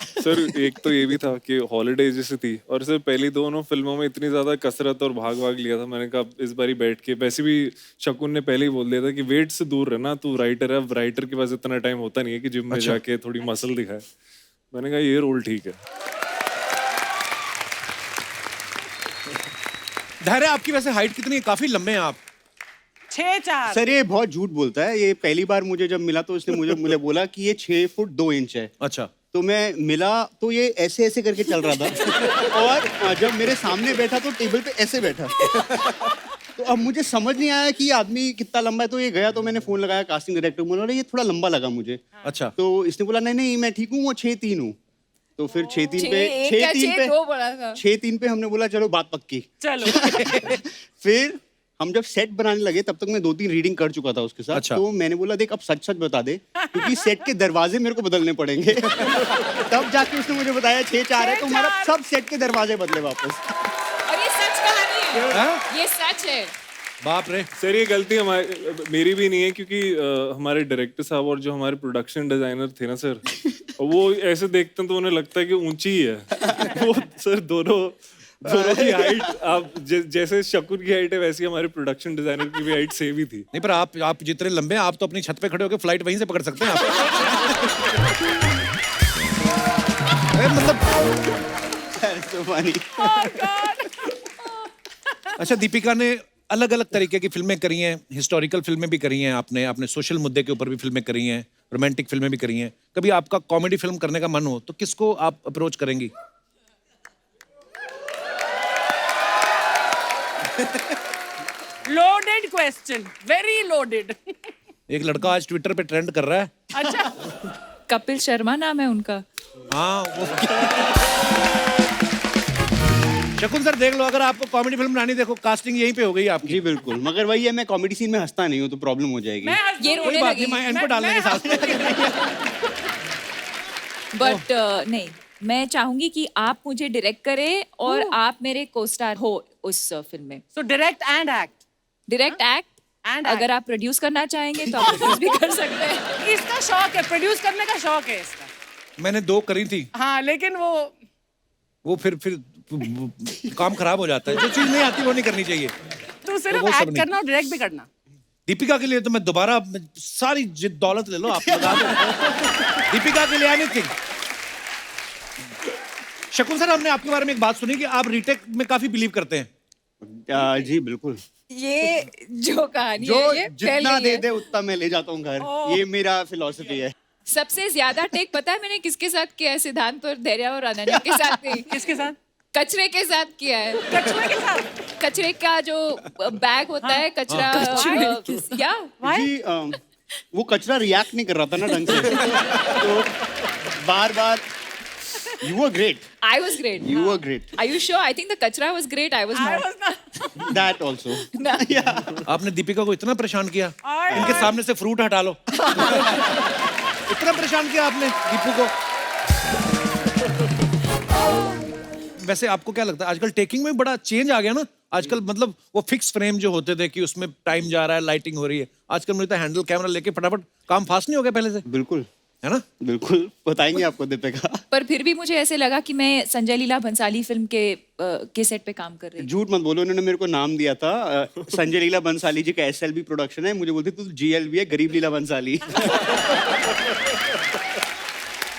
[SPEAKER 10] सर एक तो ये भी था कि हॉलीडे जैसी थी, और सर पहली दोनों फिल्मों में इतनी ज्यादा कसरत और भाग लिया था, मैंने कहा इस बारी बैठ के, वैसे भी शकुन ने पहले ही बोल दिया था कि वेट से दूर रहना, तू राइटर है, अब राइटर के पास इतना टाइम होता नहीं है कि जिम में जाके थोड़ी मसल दिखाए। मैंने कहा ये रोल ठीक है।
[SPEAKER 2] धैर्य आपकी वैसे हाइट कितनी है? काफी लंबे हैं आप।
[SPEAKER 3] 6'4".
[SPEAKER 7] सर ये बहुत झूठ बोलता है। ये पहली बार मुझे जब मिला तो उसने मुझे बोला कि ये 6 फुट 2 इंच है।
[SPEAKER 2] अच्छा।
[SPEAKER 7] तो मैं मिला तो ये ऐसे ऐसे करके चल रहा था, और जब मेरे सामने बैठा तो टेबल पे ऐसे बैठा। तो अब मुझे समझ नहीं आया कि ये आदमी कितना लंबा है। तो ये गया, तो मैंने फोन लगाया कास्टिंग डायरेक्टर को, बोला ये थोड़ा लंबा लगा मुझे।
[SPEAKER 2] अच्छा।
[SPEAKER 7] तो इसने बोला नहीं नहीं मैं ठीक हूँ, वो 6'3" हूँ। तो फिर 6'3" पे हमने बोला चलो बात पक्की।
[SPEAKER 3] चलो।
[SPEAKER 7] फिर हम जब सेट बनाने लगे तब तक मैं 2-3 रीडिंग कर चुका था उसके साथ।
[SPEAKER 2] अच्छा।
[SPEAKER 7] तो मैंने बोला देख अब सच सच बता दे, क्योंकि सेट के दरवाजे मेरे को बदलने पड़ेंगे। तब जाके उसने मुझे बताया 6'4" है, तो हमारा सब सेट के दरवाजे बदले वापस।
[SPEAKER 4] और ये सच कहानी है, ये सच है।
[SPEAKER 2] बाप रे।
[SPEAKER 10] सर ये गलती मेरी भी नहीं है, क्योंकि हमारे डायरेक्टर साहब और जो हमारे प्रोडक्शन डिजाइनर थे ना सर, वो ऐसे देखते हैं तो उन्हें लगता है कि ऊंची ही है। वो सर दोनों की हाइट, आप जैसे शकुन की हाइट है वैसी हमारे प्रोडक्शन डिजाइनर की भी हाइट सेम ही थी।
[SPEAKER 2] नहीं पर आप जितने लंबे हैं, आप तो अपनी छत पे खड़े होकर फ्लाइट वहीं से पकड़ सकते हैं आप। मतलब अच्छा, दीपिका ने अलग अलग तरीके की फिल्में करी हैं, हिस्टोरिकल फिल्में भी करी हैं, आपने सोशल मुद्दे के ऊपर भी फिल्में करी हैं, रोमांटिक फिल्में भी करी हैं। कभी आपका कॉमेडी फिल्म करने का मन हो तो किसको आप अप्रोच करेंगी?
[SPEAKER 3] Loaded question, very loaded.
[SPEAKER 2] एक लड़का आज ट्विटर पे ट्रेंड कर रहा है।
[SPEAKER 3] अच्छा।
[SPEAKER 4] कपिल शर्मा नाम है उनका।
[SPEAKER 2] हाँ वो शकुन सर देख लो, अगर आपको कॉमेडी फिल्म बनानी, देखो कास्टिंग यहीं पे हो गई आपकी।
[SPEAKER 7] जी बिल्कुल, मगर वही है मैं कॉमेडी सीन में हंसता नहीं हूँ तो प्रॉब्लम हो जाएगी।
[SPEAKER 4] ये रोने लगी।
[SPEAKER 2] मैं इनको डालने के साथ।
[SPEAKER 4] बट नहीं, मैं चाहूंगी कि आप मुझे डायरेक्ट करें और आप मेरे को स्टार हो उस फिल्म में।
[SPEAKER 3] So direct and act.
[SPEAKER 4] Direct act,
[SPEAKER 3] And
[SPEAKER 4] अगर आप प्रोड्यूस करना चाहेंगे तो आप प्रोड्यूस भी कर सकते हैं।
[SPEAKER 3] इसका शौक है, प्रोड्यूस करने का शौक है इसका।
[SPEAKER 2] मैंने 2 करी थी।
[SPEAKER 3] हाँ लेकिन
[SPEAKER 2] वो फिर काम खराब हो जाता है। जो चीज नहीं आती वो नहीं करनी चाहिए।
[SPEAKER 3] तो सिर्फ
[SPEAKER 2] वो सब
[SPEAKER 3] एक्ट
[SPEAKER 2] नहीं।
[SPEAKER 3] करना और डायरेक्ट भी करना।
[SPEAKER 2] दीपिका के लिए तो मैं दोबारा सारी दौलत ले लो आप, लगा दो। दीपिका के लिए एनीथिंग। शकुन सर, हमने आपके बारे में एक बात सुनी कि आप रीटेक में काफी बिलीव करते हैं।
[SPEAKER 7] जी बिल्कुल।
[SPEAKER 4] ये जो कहानी
[SPEAKER 7] जो
[SPEAKER 4] है ये
[SPEAKER 7] जितना दे दे उतना मैं ले जाता हूँ घर, ये मेरा फिलॉसफी है।
[SPEAKER 4] सबसे ज्यादा टेक पता है मैंने किसके साथ किया है? सिद्धांत और धैर्य और अनन्या के साथ नहीं।
[SPEAKER 3] किसके साथ?
[SPEAKER 4] कचरे के साथ किया है।
[SPEAKER 3] कचरे के साथ?
[SPEAKER 4] कचरे का जो बैग होता है, कचरा या
[SPEAKER 7] जी वो कचरा रिएक्ट नहीं कर रहा था ना ढंग से, तो बार बार You were great.
[SPEAKER 4] I was great.
[SPEAKER 7] You were great.
[SPEAKER 4] Are you sure? I think the kachra was great. I was not.
[SPEAKER 7] That also.
[SPEAKER 2] आपने दीपिका को इतना परेशान किया, इनके सामने से फ्रूट हटा लो। इतना परेशान किया आपने दीपू को। वैसे आपको क्या लगता है आजकल टेकिंग में बड़ा चेंज आ गया ना? आजकल मतलब वो फिक्स फ्रेम जो होते थे कि उसमें टाइम जा रहा है, लाइटिंग हो रही है, आजकल मुझे तो हैंडल कैमरा लेके फटाफट काम फास्ट नहीं हो गया पहले से?
[SPEAKER 7] बिल्कुल
[SPEAKER 2] है ना?
[SPEAKER 7] बिल्कुल बताएंगे आपको दीपिका।
[SPEAKER 4] पर फिर भी मुझे ऐसे लगा कि मैं संजय लीला भंसाली फिल्म के सेट पे काम कर रही हूँ।
[SPEAKER 7] झूठ मत बोलो, उन्होंने मेरे को नाम दिया था। संजय लीला बंसाली जी का SLB प्रोडक्शन है, मुझे बोलते तू GLB है, गरीब लीला बंसाली।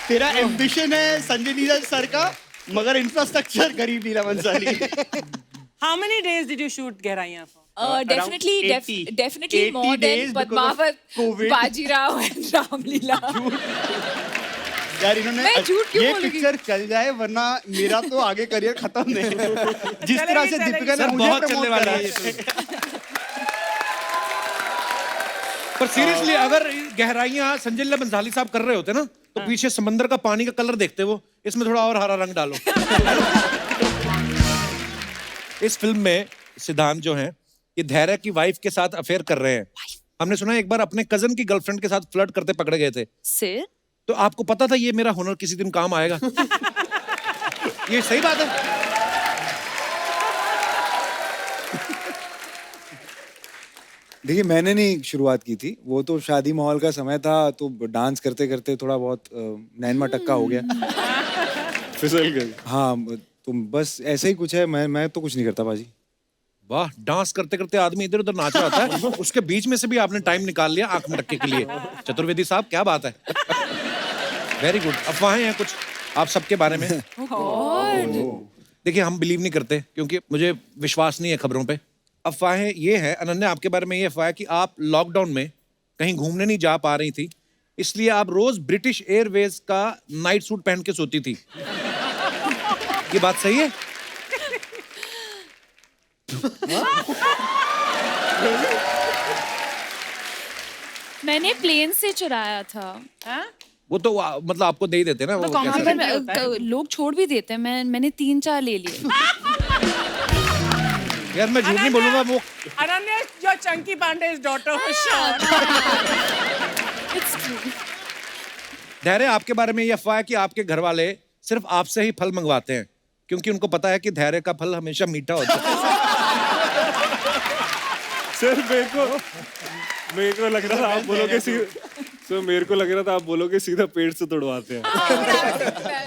[SPEAKER 7] तेरा एम्बिशन है संजय लीला सर का, मगर इंफ्रास्ट्रक्चर गरीब लीला Bhansali.
[SPEAKER 3] How many days did you shoot गहराइयाँ for?
[SPEAKER 4] Definitely more than Padmavat, Bajirao and Ramlila.
[SPEAKER 7] यार इन्होंने
[SPEAKER 6] मैं झूठ क्यों
[SPEAKER 7] ये
[SPEAKER 6] बोलूंगी?
[SPEAKER 7] पिक्चर चल जाए वरना मेरा तो आगे करियर खत्म नहीं। जिस तरह से
[SPEAKER 3] चलेगी,
[SPEAKER 7] दीपिका ने
[SPEAKER 1] सर
[SPEAKER 7] मुझे
[SPEAKER 1] बहुत
[SPEAKER 7] promote
[SPEAKER 1] चलने वाला
[SPEAKER 7] करा
[SPEAKER 1] है ये फिल्म। पर सीरियसली अगर गहराइयां संजय लीला भंसाली साहब कर रहे होते ना तो पीछे समंदर का पानी का कलर देखते वो, इसमें थोड़ा और हरा रंग डालो। इस फिल्म में सिद्धांत जो हैं ये धैर्य की वाइफ के साथ अफेयर कर रहे हैं। हमने सुना एक बार अपने कजन की गर्लफ्रेंड के साथ फ्लर्ट करते पकड़े गए थे।
[SPEAKER 4] सिर
[SPEAKER 1] तो आपको पता था ये मेरा हुनर किसी दिन काम आएगा? ये सही बात है।
[SPEAKER 5] देखिए मैंने नहीं शुरुआत की थी, वो तो शादी माहौल का समय था, तो डांस करते करते थोड़ा बहुत नैनमा टक्का हो गया।
[SPEAKER 10] फिसल गए।
[SPEAKER 5] हाँ तो बस ऐसे ही कुछ है। मैं तो कुछ नहीं करता बाजी।
[SPEAKER 1] वाह, डांस करते करते आदमी इधर उधर नाच रहा होता है, उसके बीच में से भी आपने टाइम निकाल लिया आंख में टक्के के लिए। चतुर्वेदी साहब क्या बात है। Very good. अफवाहें हैं कुछ आप सबके बारे में। देखिए हम बिलीव नहीं करते क्योंकि मुझे विश्वास नहीं है खबरों पे। अफवाहें ये है, अनन्या आपके बारे में ये अफवाह है कि आप लॉकडाउन में कहीं घूमने नहीं जा पा रही थी, इसलिए आप रोज ब्रिटिश एयरवेज का नाइट सूट पहन के सोती थी। ये बात सही है?
[SPEAKER 6] मैंने प्लेन से चुराया था।
[SPEAKER 1] वो तो मतलब आपको दे ही देते ना वो
[SPEAKER 3] तो
[SPEAKER 1] कैसे?
[SPEAKER 3] कॉम्प्लीमेंट भी होता है।
[SPEAKER 6] लोग छोड़ भी देते हैं। मैंने 3-4 ले लिए।
[SPEAKER 1] यार मैं झूठ नहीं बोलूंगा वो।
[SPEAKER 3] Ananya, your Chunky Pandey's daughter for sure.
[SPEAKER 6] It's true.
[SPEAKER 1] धैर्य आपके बारे में ये अफवाह है कि आपके घर वाले सिर्फ आपसे ही फल मंगवाते हैं क्योंकि उनको पता है कि धैर्य का फल हमेशा मीठा होता है।
[SPEAKER 10] सर मेरे को लग रहा था आप बोलोगे सर मेरे को लग रहा था आप बोलोगे सीधा पेट से तोड़वाते हैं।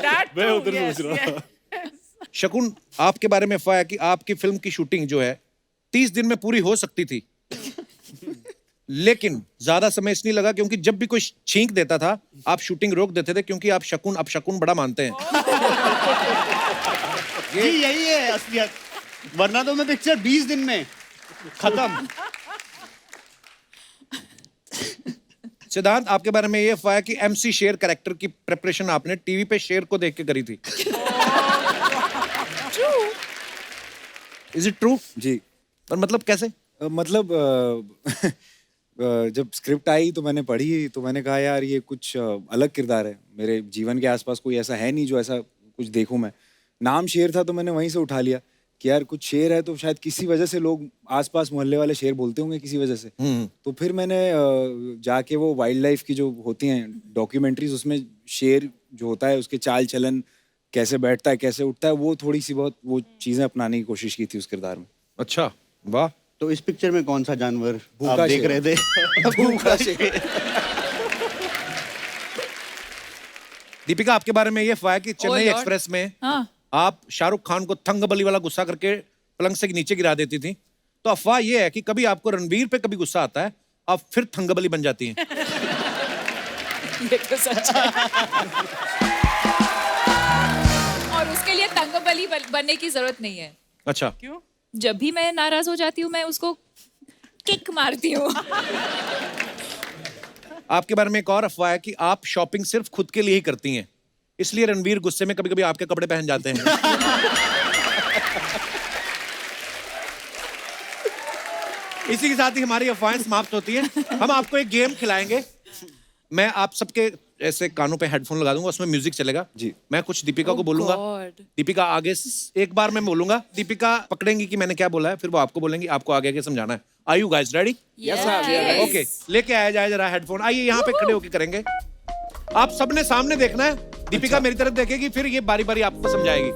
[SPEAKER 3] That
[SPEAKER 10] मैं
[SPEAKER 3] too,
[SPEAKER 10] उधर
[SPEAKER 3] yes,
[SPEAKER 10] सोच रहा था।
[SPEAKER 3] yes.
[SPEAKER 1] शकुन आपके बारे में अफवाह है कि आपकी फिल्म की शूटिंग जो है 30 दिन में पूरी हो सकती थी, लेकिन ज्यादा समय इसलिए लगा क्योंकि जब भी कोई छींक देता था आप शूटिंग रोक देते थे क्योंकि आप शकुन अपशकुन बड़ा मानते हैं।
[SPEAKER 7] जी यही है असलियत, वरना तो मैं पिक्चर 20 दिन में खत्म।
[SPEAKER 1] सिद्धांत आपके बारे में ये अफवाह है कि MC शेर कैरेक्टर की प्रिपरेशन आपने टीवी पे शेर को देख के करी थी। Is it true?
[SPEAKER 5] जी।
[SPEAKER 1] पर मतलब कैसे?
[SPEAKER 5] मतलब जब स्क्रिप्ट आई तो मैंने पढ़ी तो मैंने कहा यार ये कुछ अलग किरदार है, मेरे जीवन के आसपास कोई ऐसा है नहीं जो ऐसा कुछ देखूं मैं। नाम शेर था तो मैंने वहीं से उठा लिया कि यार कुछ शेर है तो शायद किसी वजह से लोग आसपास मोहल्ले वाले शेर बोलते होंगे किसी वजह से। तो फिर मैंने जाके वो वाइल्ड लाइफ की जो होती हैं डॉक्यूमेंट्रीज, उसमें शेर जो होता है उसके चाल चलन कैसे बैठता है कैसे उठता है, वो थोड़ी सी बहुत वो चीजें अपनाने की कोशिश की थी उस किरदार में।
[SPEAKER 1] अच्छा, वाह।
[SPEAKER 7] तो इस पिक्चर में कौन सा जानवर
[SPEAKER 5] भूखा
[SPEAKER 7] आप देख
[SPEAKER 5] शेर।
[SPEAKER 7] रहे थे?
[SPEAKER 5] भूखा शेर।
[SPEAKER 1] दीपिका आपके बारे में ये अफवाह है कि चेन्नई
[SPEAKER 4] Lord.
[SPEAKER 1] एक्सप्रेस में
[SPEAKER 4] हाँ
[SPEAKER 1] आप शाहरुख खान को थंगबली वाला गुस्सा करके पलंग से नीचे गिरा देती थी। तो अफवाह ये है कि कभी आपको रणवीर पे कभी गुस्सा आता है, आप फिर थंगबली बन जाती हैं।
[SPEAKER 4] ये तो सच है। और उसके लिए तंगबली बनने की जरूरत नहीं है।
[SPEAKER 1] अच्छा,
[SPEAKER 3] क्यों?
[SPEAKER 4] जब भी मैं नाराज हो जाती हूँ मैं उसको किक मारती हूँ।
[SPEAKER 1] आपके बारे में एक और अफवाह है कि आप शॉपिंग सिर्फ खुद के लिए ही करती हैं, इसलिए रणवीर गुस्से में कभी कभी आपके कपड़े पहन जाते हैं। इसी के साथ ही हमारी अफवाहें समाप्त होती हैं। हम आपको एक गेम खिलाएंगे। मैं आप सबके ऐसे कानों पे हेडफोन लगा दूंगा, उसमें म्यूजिक चलेगा
[SPEAKER 5] जी।
[SPEAKER 1] मैं कुछ दीपिका को
[SPEAKER 6] Oh
[SPEAKER 1] बोलूंगा,
[SPEAKER 6] God.
[SPEAKER 1] दीपिका आगे एक बार मैं बोलूंगा, दीपिका पकड़ेंगी कि मैंने क्या बोला है, फिर वो आपको बोलेंगी, आपको आगे आगे समझाना है। Are you guys ready?
[SPEAKER 6] Yes.
[SPEAKER 1] Okay, लेके आया जाए जरा हेडफोन। आइए यहाँ पे खड़े होके करेंगे। आप सबने सामने देखना है, दीपिका मेरी तरफ देखेगी, फिर ये बारी बारी आपको समझाएगी।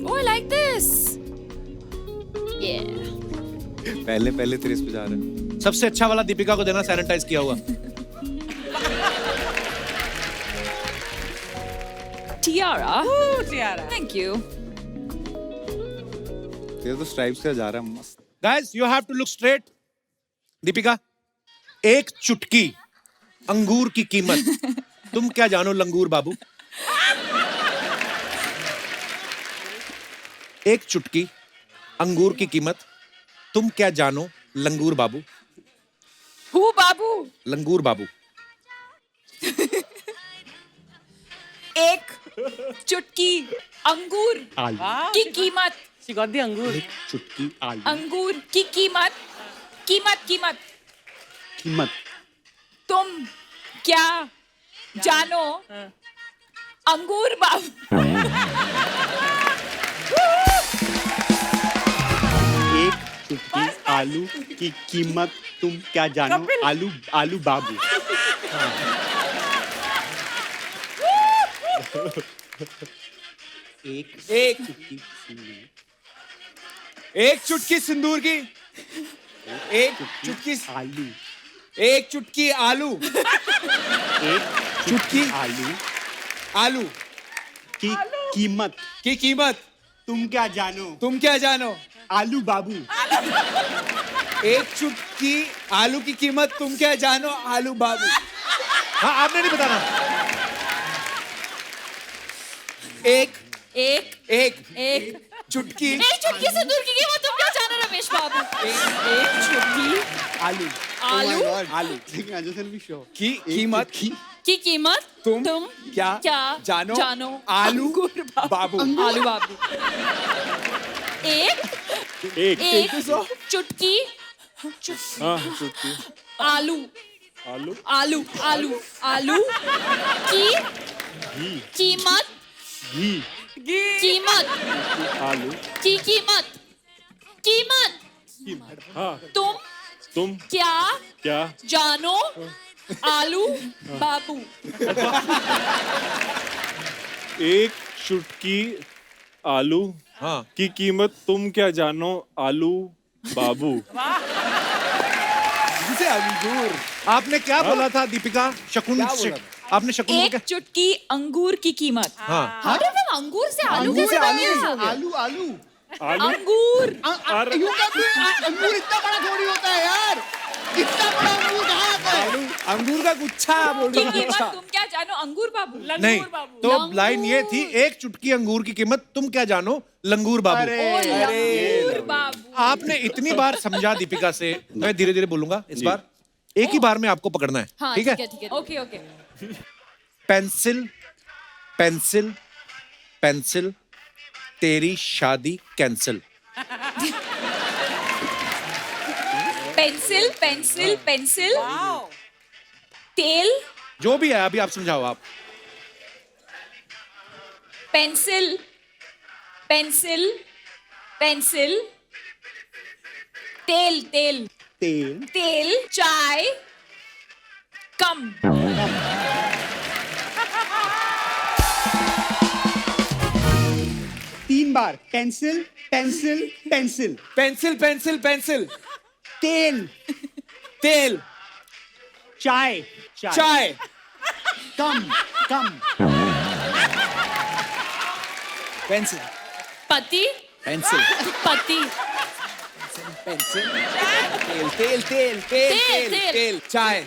[SPEAKER 6] Oh, I like this. Yeah.
[SPEAKER 5] पहले तेरे इस पे जा रहे हैं।
[SPEAKER 1] सबसे अच्छा वाला दीपिका को देना, सैनिटाइज किया हुआ।
[SPEAKER 4] Tiara.
[SPEAKER 3] Ooh, Tiara.
[SPEAKER 4] Thank you.
[SPEAKER 5] तेरे तो स्ट्राइप्स का जा रहा है मस्त।
[SPEAKER 1] Guys you have to look straight. Deepika, एक चुटकी अंगूर की कीमत तुम क्या जानो लंगूर बाबू? एक चुटकी अंगूर की कीमत तुम क्या जानो लंगूर बाबू?
[SPEAKER 4] Who बाबू?
[SPEAKER 1] लंगूर बाबू।
[SPEAKER 4] एक चुटकी अंगूर की कीमत।
[SPEAKER 3] She got the अंगूर।
[SPEAKER 7] चुटकी आलू
[SPEAKER 4] अंगूर की कीमत। कीमत कीमत।
[SPEAKER 7] कीमत।
[SPEAKER 4] तुम क्या जानो अंगूर बाबू।
[SPEAKER 7] एक चुटकी आलू की कीमत तुम क्या जानो आलू आलू बाबू।
[SPEAKER 5] एक चुटकी सिंदूर की, एक चुटकी
[SPEAKER 7] आलू
[SPEAKER 5] एक चुटकी आलू,
[SPEAKER 7] एक
[SPEAKER 5] चुटकी
[SPEAKER 7] आलू
[SPEAKER 5] आलू
[SPEAKER 7] की कीमत
[SPEAKER 5] की कीमत
[SPEAKER 7] तुम क्या जानो
[SPEAKER 5] तुम क्या जानो
[SPEAKER 7] आलू बाबू।
[SPEAKER 5] एक चुटकी आलू की कीमत तुम क्या जानो आलू बाबू।
[SPEAKER 1] हाँ आपने नहीं बताना।
[SPEAKER 5] एक
[SPEAKER 4] एक
[SPEAKER 5] एक
[SPEAKER 4] एक
[SPEAKER 5] चुटकी
[SPEAKER 4] एक चुटकी सिंदूर की कीमत तुम क्या जानो रमेश बाबू। एक चुटकी
[SPEAKER 7] आलू
[SPEAKER 4] आलू
[SPEAKER 5] आलू की कीमत
[SPEAKER 4] की कीमत
[SPEAKER 5] तुम क्या
[SPEAKER 4] जानो
[SPEAKER 5] आलू बाबू।
[SPEAKER 4] आलू बाबू। एक एक चुटकी
[SPEAKER 10] हाँ चुटकी
[SPEAKER 4] आलू
[SPEAKER 10] आलू
[SPEAKER 4] आलू आलू आलू की कीमत
[SPEAKER 10] घी
[SPEAKER 4] कीमत
[SPEAKER 10] आलू
[SPEAKER 4] की कीमत
[SPEAKER 10] हाँ
[SPEAKER 4] तुम
[SPEAKER 10] क्या
[SPEAKER 4] जानो आलू बाबू।
[SPEAKER 10] एक चुटकी आलू
[SPEAKER 1] हाँ
[SPEAKER 10] की कीमत तुम क्या जानो आलू बाबू।
[SPEAKER 5] जिसे अंगूर
[SPEAKER 1] आपने क्या बोला था दीपिका? शकुन
[SPEAKER 5] क्या बोला
[SPEAKER 1] आपने शकुन को
[SPEAKER 4] एक
[SPEAKER 1] क्या?
[SPEAKER 4] चुटकी अंगूर की कीमत।
[SPEAKER 1] हाँ
[SPEAKER 4] How did हम अंगूर से आलू कैसे बन गया?
[SPEAKER 7] आलू आलू
[SPEAKER 10] आलू
[SPEAKER 4] अंगूर
[SPEAKER 7] अंगूर इतना बड़ा थोड़ी होता है यार। इतना बड़ा अंगूर कहाँ आता है?
[SPEAKER 5] अंगूर का गुच्छा बोल
[SPEAKER 4] की
[SPEAKER 5] रहा
[SPEAKER 4] कीमत
[SPEAKER 5] अच्छा।
[SPEAKER 4] तुम क्या जानो अंगूर बाबू।
[SPEAKER 1] नहीं तो लाइन ये थी, एक चुटकी अंगूर की कीमत तुम क्या जानो लंगूर बाबू।
[SPEAKER 4] लंगूर बाबू।
[SPEAKER 1] आपने इतनी बार समझा दीपिका से, मैं धीरे धीरे बोलूंगा इस बार। एक ही बार में आपको पकड़ना है।
[SPEAKER 4] हाँ
[SPEAKER 1] ठीक है?
[SPEAKER 4] ठीक है okay okay.
[SPEAKER 1] Pencil pencil pencil तेरी शादी कैंसिल।
[SPEAKER 4] पेंसिल पेंसिल पेंसिल तेल
[SPEAKER 1] जो भी है अभी आप समझाओ आप।
[SPEAKER 4] पेंसिल पेंसिल पेंसिल तेल तेल
[SPEAKER 7] तेल
[SPEAKER 4] तेल चाय कम।
[SPEAKER 7] तीन बार pencil pencil pencil
[SPEAKER 5] pencil pencil pencil
[SPEAKER 7] तेल
[SPEAKER 5] तेल
[SPEAKER 7] चाय
[SPEAKER 5] चाय
[SPEAKER 7] कम कम
[SPEAKER 5] पेंसिल
[SPEAKER 4] पति
[SPEAKER 5] पेंसिल
[SPEAKER 4] पति
[SPEAKER 5] पेंसिल तेल तेल तेल तेल
[SPEAKER 4] तेल,
[SPEAKER 5] तेल
[SPEAKER 4] तेल।
[SPEAKER 5] तेल चाय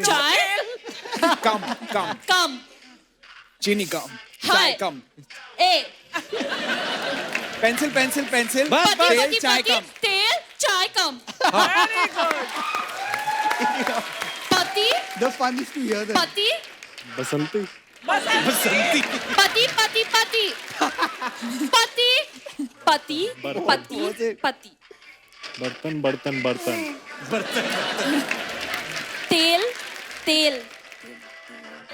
[SPEAKER 4] चाय
[SPEAKER 5] कम कम
[SPEAKER 4] कम
[SPEAKER 5] चीनी कम
[SPEAKER 4] हाय।
[SPEAKER 5] चाय कम
[SPEAKER 4] ए
[SPEAKER 5] पेंसिल पेंसिल पेंसिल
[SPEAKER 1] बस, बस।
[SPEAKER 5] तेल चाय कम
[SPEAKER 4] तेल चाय कम। पति
[SPEAKER 7] The fun is to hear them.
[SPEAKER 4] पति
[SPEAKER 10] बसंती
[SPEAKER 4] पति पति पति पति पति पति पति
[SPEAKER 10] बर्तन बर्तन बर्तन
[SPEAKER 4] तेल तेल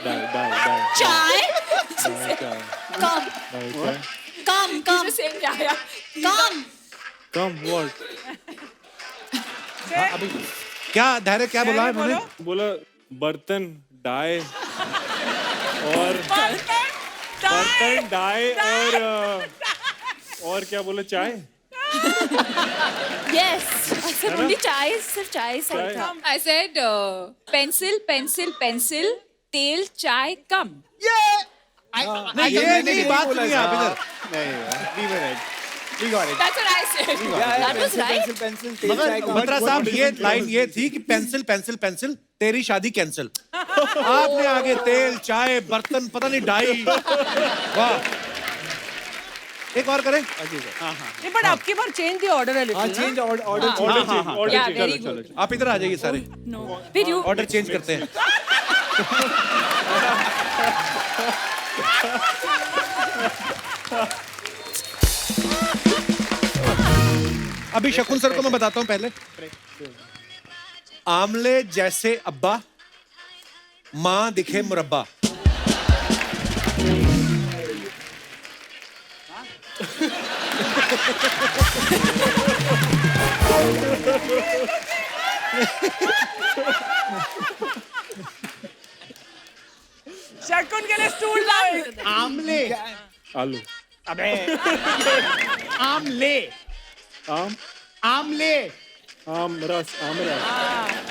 [SPEAKER 10] डाल डाल डाल
[SPEAKER 4] चाय
[SPEAKER 10] चाय
[SPEAKER 4] कम
[SPEAKER 10] चाय
[SPEAKER 4] कम कम कम
[SPEAKER 10] कम व्हाट
[SPEAKER 1] अभी क्या धैर्य क्या बोला है उन्होंने?
[SPEAKER 10] बोला बर्तन डाय और बर्तन डाय और क्या बोला चाय।
[SPEAKER 4] Yes, I said only चाय सिर्फ चाय सही था। I said pencil pencil pencil तेल चाय कम।
[SPEAKER 1] नहीं ये नहीं बात नहीं है आप इधर।
[SPEAKER 7] We were right. We got it.
[SPEAKER 4] That's what I said. That was right.
[SPEAKER 5] Pencil तेल चाय कम
[SPEAKER 1] मंत्रा साहब ये लाइन ये थी कि पेंसिल पेंसिल पेंसिल तेरी शादी कैंसिल। आपने आगे तेल चाय बर्तन पता नहीं डाई। वाह एक और करें।
[SPEAKER 3] नहीं बट आपकी बार चेंज द ऑर्डर है
[SPEAKER 5] हाँ
[SPEAKER 3] little
[SPEAKER 5] change order
[SPEAKER 4] Yeah, very good.
[SPEAKER 1] आप इधर आ जाइए सारे,
[SPEAKER 4] Did you?
[SPEAKER 1] ऑर्डर चेंज करते हैं। अभी शकुन सर को मैं बताता हूं पहले। आमले जैसे अब्बा, मां दिखे मुरब्बा।
[SPEAKER 3] शकुन के लिए स्टूल लाओ।
[SPEAKER 7] आमले।
[SPEAKER 10] आलू।
[SPEAKER 7] अबे आमले। आमले।
[SPEAKER 10] आम रस।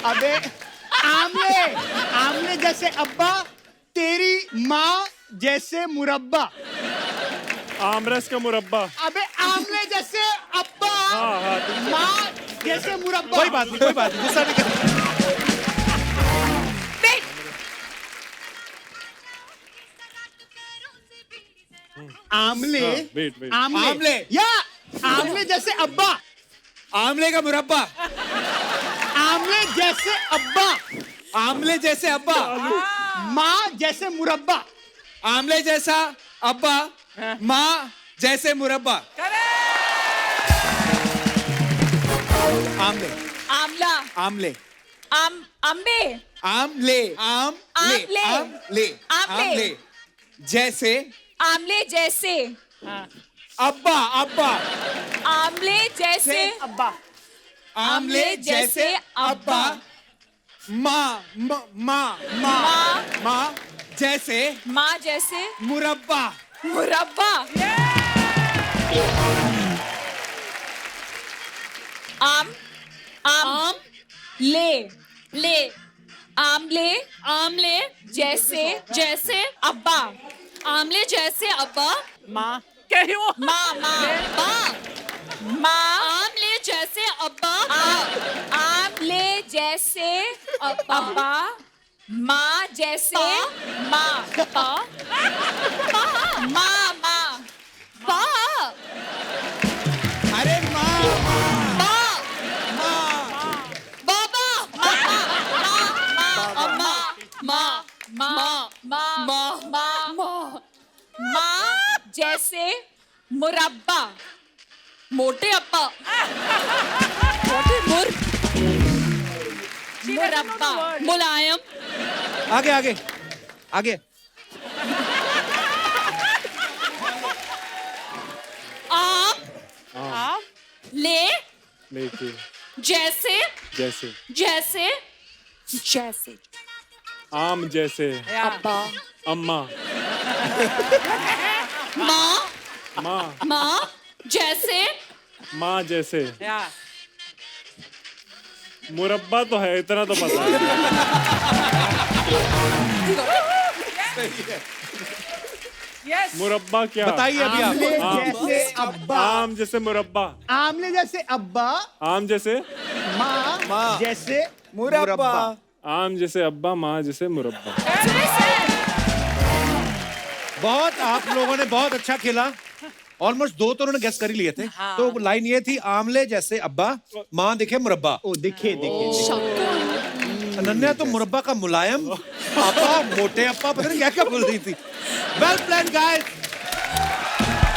[SPEAKER 7] अबे आमले। आमले जैसे अब्बा, तेरी माँ जैसे मुरब्बा।
[SPEAKER 10] आमरस का मुरब्बा।
[SPEAKER 7] अबे आमले जैसे अब्बा, माँ जैसे मुरब्बा।
[SPEAKER 1] कोई बात नहीं, गुस्सा नहीं कर।
[SPEAKER 7] आमले।
[SPEAKER 10] वेट।
[SPEAKER 7] आमले या आमले जैसे अब्बा,
[SPEAKER 5] आमले का मुरब्बा।
[SPEAKER 7] आमले जैसे अब्बा,
[SPEAKER 5] आमले जैसे अब्बा।
[SPEAKER 7] माँ जैसे मुरब्बा।
[SPEAKER 5] आमले जैसा अब्बा, माँ जैसे मुरब्बा। आमले।
[SPEAKER 4] आमला।
[SPEAKER 5] आमले।
[SPEAKER 4] अम्बे।
[SPEAKER 5] आमले।
[SPEAKER 4] आमले।
[SPEAKER 5] आमले।
[SPEAKER 4] आमले।
[SPEAKER 5] जैसे
[SPEAKER 4] आमले जैसे
[SPEAKER 5] अब्बा। अब्बा।
[SPEAKER 4] आमले जैसे
[SPEAKER 3] अब्बा।
[SPEAKER 5] आमले जैसे अब्बा, माँ जैसे
[SPEAKER 4] माँ जैसे
[SPEAKER 5] मुरब्बा।
[SPEAKER 4] मुरब्बा। आम ले आमले जैसे अब्बा। आमले जैसे अब्बा।
[SPEAKER 3] माँ क्या ही वो?
[SPEAKER 4] माँ आमले जैसे अब्बा। आमले जैसे अब्बा, माँ जैसे माँ।
[SPEAKER 5] अरे
[SPEAKER 4] माँ जैसे मुरब्बा। मोटे अप्पा। मुरब्बा। मुलायम।
[SPEAKER 1] आगे।
[SPEAKER 4] आम
[SPEAKER 10] लेके।
[SPEAKER 4] जैसे
[SPEAKER 10] आम जैसे
[SPEAKER 4] अब्बा।
[SPEAKER 10] अम्मा।
[SPEAKER 4] माँ जैसे
[SPEAKER 10] माँ जैसे
[SPEAKER 3] या
[SPEAKER 10] मुरब्बा तो है, इतना तो पता है।
[SPEAKER 3] यस
[SPEAKER 10] मुरब्बा क्या?
[SPEAKER 1] बताइए अभी आप।
[SPEAKER 7] आमले जैसे अब्बा।
[SPEAKER 10] आम जैसे मुरब्बा।
[SPEAKER 7] आमले जैसे अब्बा,
[SPEAKER 10] आम जैसे
[SPEAKER 7] माँ जैसे मुरब्बा।
[SPEAKER 10] आम जैसे अब्बा, माँ जैसे मुरब्बा।
[SPEAKER 1] बहुत आप लोगों ने बहुत अच्छा खेला। ऑलमोस्ट 2 तो उन्होंने गेस कर ही लिए थे। तो लाइन ये थी, आमले जैसे अब्बा, माँ दिखे मुरब्बा।
[SPEAKER 7] ओ दिखे।
[SPEAKER 1] अनन्या तो मुरब्बा का मुलायम अपा, मोटे अपा, पता नहीं क्या क्या बोल रही थी। Well plan guys.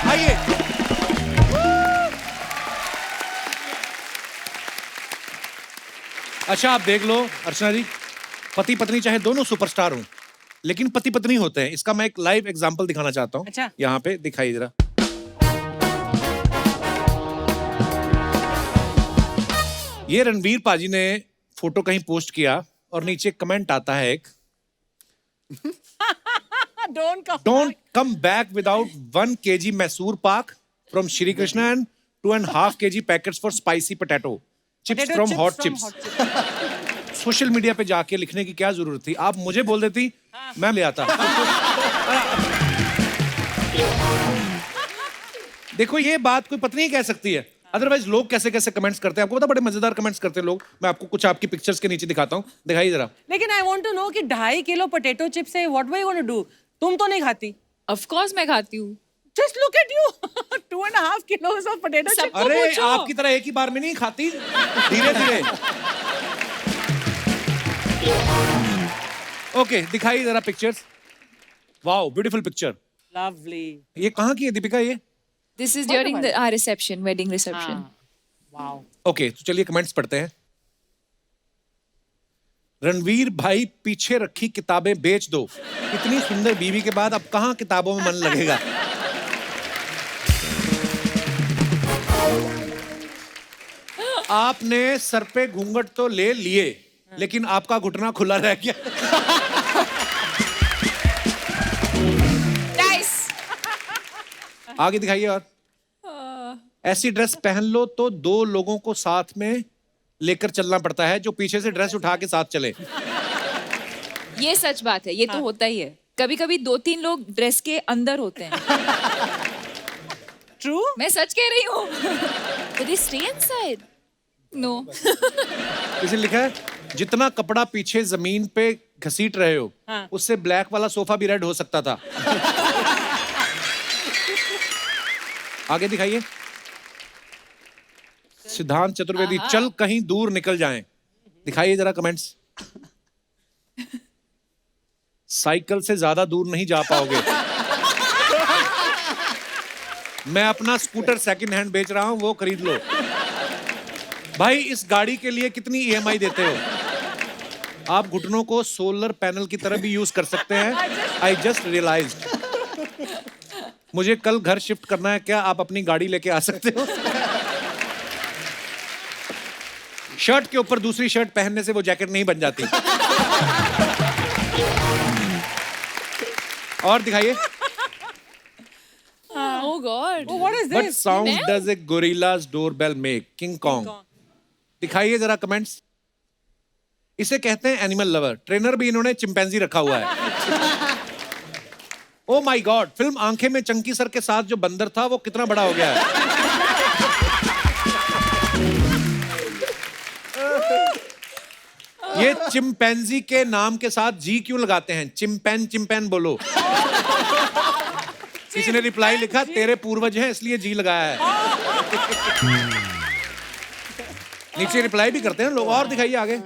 [SPEAKER 1] आइए अच्छा आप देख लो अर्चना जी, पति पत्नी चाहे दोनों सुपरस्टार हों, लेकिन पति पत्नी होते हैं। इसका मैं एक लाइव एग्जांपल दिखाना चाहता हूँ।
[SPEAKER 3] अच्छा।
[SPEAKER 1] यहाँ पे दिखाइए जरा। ये रणवीर पाजी ने फोटो कहीं पोस्ट किया और नीचे कमेंट आता है एक, don't come back without 1 kg Mysore pak from Shri Krishna and 2.5 kg packets for spicy potato chips from hot chips. Social media पे जाके लिखने की क्या जरूरत थी? आप मुझे बोल देती, मैं ले आता। देखो ये बात कोई पत्नी ही कह सकती है, अदरवाइज लोग कैसे कैसे कमेंट्स करते हैं। आपको पता, बड़े मजेदार कमेंट्स करते हैं लोग। मैं आपको कुछ आपकी पिक्चर्स के नीचे दिखाता हूँ, दिखाइए जरा।
[SPEAKER 3] लेकिन आई वांट टू नो कि 2.5 किलो पोटैटो चिप्स है, what were you gonna do? तुम तो नहीं खाती।
[SPEAKER 6] ऑफ कोर्स मैं खाती हूँ।
[SPEAKER 3] Just look at you. 2.5 किलोस of potato chips.
[SPEAKER 1] अरे आपकी तरह एक ही बार में नहीं खाती, धीरे धीरे। ओके दिखाइए जरा pictures. Wow, beautiful picture.
[SPEAKER 3] Lovely.
[SPEAKER 1] ये कहाँ की है दीपिका ये?
[SPEAKER 4] This is during our reception, wedding reception.
[SPEAKER 3] Wow.
[SPEAKER 1] Okay, तो चलिए कमेंट्स पढ़ते हैं। रणवीर भाई पीछे रखी किताबें बेच दो, इतनी सुंदर बीवी के बाद अब कहाँ किताबों में मन लगेगा। आपने सर पे घूंघट तो ले लिए, लेकिन आपका घुटना खुला रह गया।
[SPEAKER 4] Nice.
[SPEAKER 1] आगे दिखाइए। और ऐसी ड्रेस पहन लो तो 2 लोगों को साथ में लेकर चलना पड़ता है, जो पीछे से ड्रेस उठा के साथ चले।
[SPEAKER 4] ये सच बात है, ये तो होता ही है। कभी कभी 2-3 लोग ड्रेस के अंदर होते हैं।
[SPEAKER 3] ट्रू।
[SPEAKER 4] मैं सच कह रही हूँ। But they stay inside. No.
[SPEAKER 1] किसी ने लिखा है, जितना कपड़ा पीछे जमीन पे घसीट रहे हो, उससे ब्लैक वाला सोफा भी रेड हो सकता था। आगे दिखाइए। सिद्धांत चतुर्वेदी, चल कहीं दूर निकल जाएं। दिखाइए जरा कमेंट्स। साइकिल से ज्यादा दूर नहीं जा पाओगे। मैं अपना स्कूटर सेकंड हैंड बेच रहा हूं, वो खरीद लो। भाई इस गाड़ी के लिए कितनी ईएमआई देते हो? आप घुटनों को सोलर पैनल की तरह भी यूज कर सकते हैं। I just realised. मुझे कल घर शिफ्ट करना है, क्या आप अपनी गाड़ी लेके आ सकते हो? शर्ट के ऊपर दूसरी शर्ट पहनने से वो जैकेट नहीं बन जाती। और दिखाइए।
[SPEAKER 6] Oh God.
[SPEAKER 3] Oh, what is
[SPEAKER 1] What
[SPEAKER 3] this?
[SPEAKER 1] sound does a gorilla's doorbell make? King Kong. दिखाइए जरा कमेंट्स। इसे कहते हैं एनिमल लवर। ट्रेनर भी इन्होंने चिंपैंजी रखा हुआ है। ओ माय गॉड, फिल्म आंखें में चंकी सर के साथ जो बंदर था वो कितना बड़ा हो गया है। ये चिंपैंजी के नाम के साथ जी क्यों लगाते हैं? चिंपैन चिंपैन बोलो। किसी ने रिप्लाई लिखा, तेरे पूर्वज हैं इसलिए जी लगाया है। नीचे रिप्लाई भी करते हैं लोग। और दिखाइए आगे।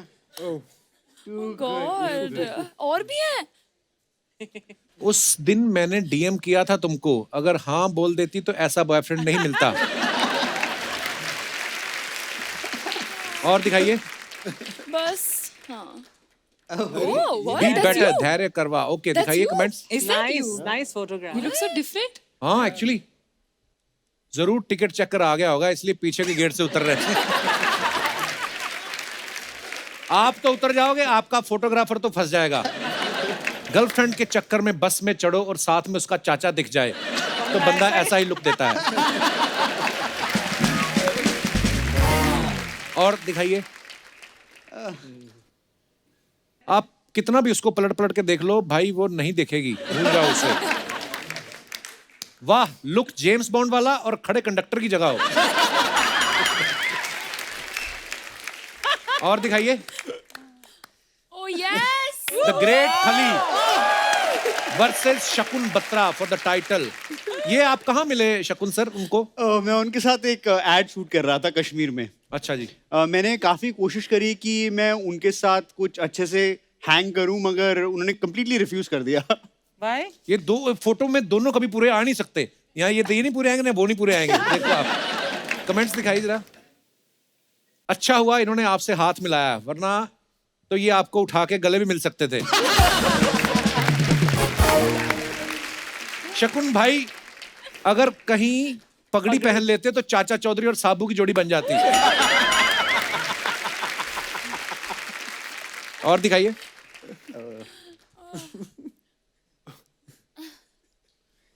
[SPEAKER 6] God. और भी है?
[SPEAKER 1] उस दिन मैंने डीएम किया था तुमको, अगर हाँ बोल देती तो ऐसा बॉयफ्रेंड नहीं मिलता। और दिखाइए।
[SPEAKER 6] बस हाँ। Oh, what?
[SPEAKER 1] Be
[SPEAKER 6] That's
[SPEAKER 1] better,
[SPEAKER 6] you?
[SPEAKER 1] धैर्य करवा। ओके,
[SPEAKER 6] That's
[SPEAKER 1] दिखाइए
[SPEAKER 6] you?
[SPEAKER 1] Comments.
[SPEAKER 6] Is that
[SPEAKER 3] Nice,
[SPEAKER 6] you?
[SPEAKER 3] nice photograph.
[SPEAKER 6] You look so different.
[SPEAKER 1] हाँ एक्चुअली जरूर टिकट चक्कर आ गया होगा, इसलिए पीछे के गेट से उतर रहे हैं। आप तो उतर जाओगे, आपका फोटोग्राफर तो फंस जाएगा। गर्लफ्रेंड के चक्कर में बस में चढ़ो और साथ में उसका चाचा दिख जाए तो बंदा ऐसा ही लुक देता है। और दिखाइए। आप कितना भी उसको पलट पलट के देख लो भाई, वो नहीं देखेगी, भूल जाओ उसे। वाह, लुक जेम्स बॉन्ड वाला और खड़े कंडक्टर की जगह हो। और दिखाइए।
[SPEAKER 6] Oh yes.
[SPEAKER 1] द ग्रेट खली वर्सेस शकुन बत्रा फॉर द टाइटल। ये आप कहाँ मिले शकुन सर उनको?
[SPEAKER 7] मैं उनके साथ एक एड शूट कर रहा था कश्मीर में।
[SPEAKER 1] अच्छा जी।
[SPEAKER 7] मैंने काफी कोशिश करी कि मैं उनके साथ कुछ अच्छे से हैंग करूं, मगर उन्होंने कम्प्लीटली रिफ्यूज कर दिया।
[SPEAKER 3] भाई
[SPEAKER 1] ये दो फोटो में दोनों कभी पूरे आ नहीं सकते। यहाँ ये नहीं पूरे आएंगे ना वो नहीं पूरे आएंगे। देखो आप कमेंट्स दिखाइए जरा। अच्छा हुआ इन्होंने आपसे हाथ मिलाया, वरना तो ये आपको उठा के गले भी मिल सकते थे। शकुन भाई अगर कहीं पगड़ी पहन लेते तो चाचा चौधरी और साबू की जोड़ी बन जाती। और दिखाइए।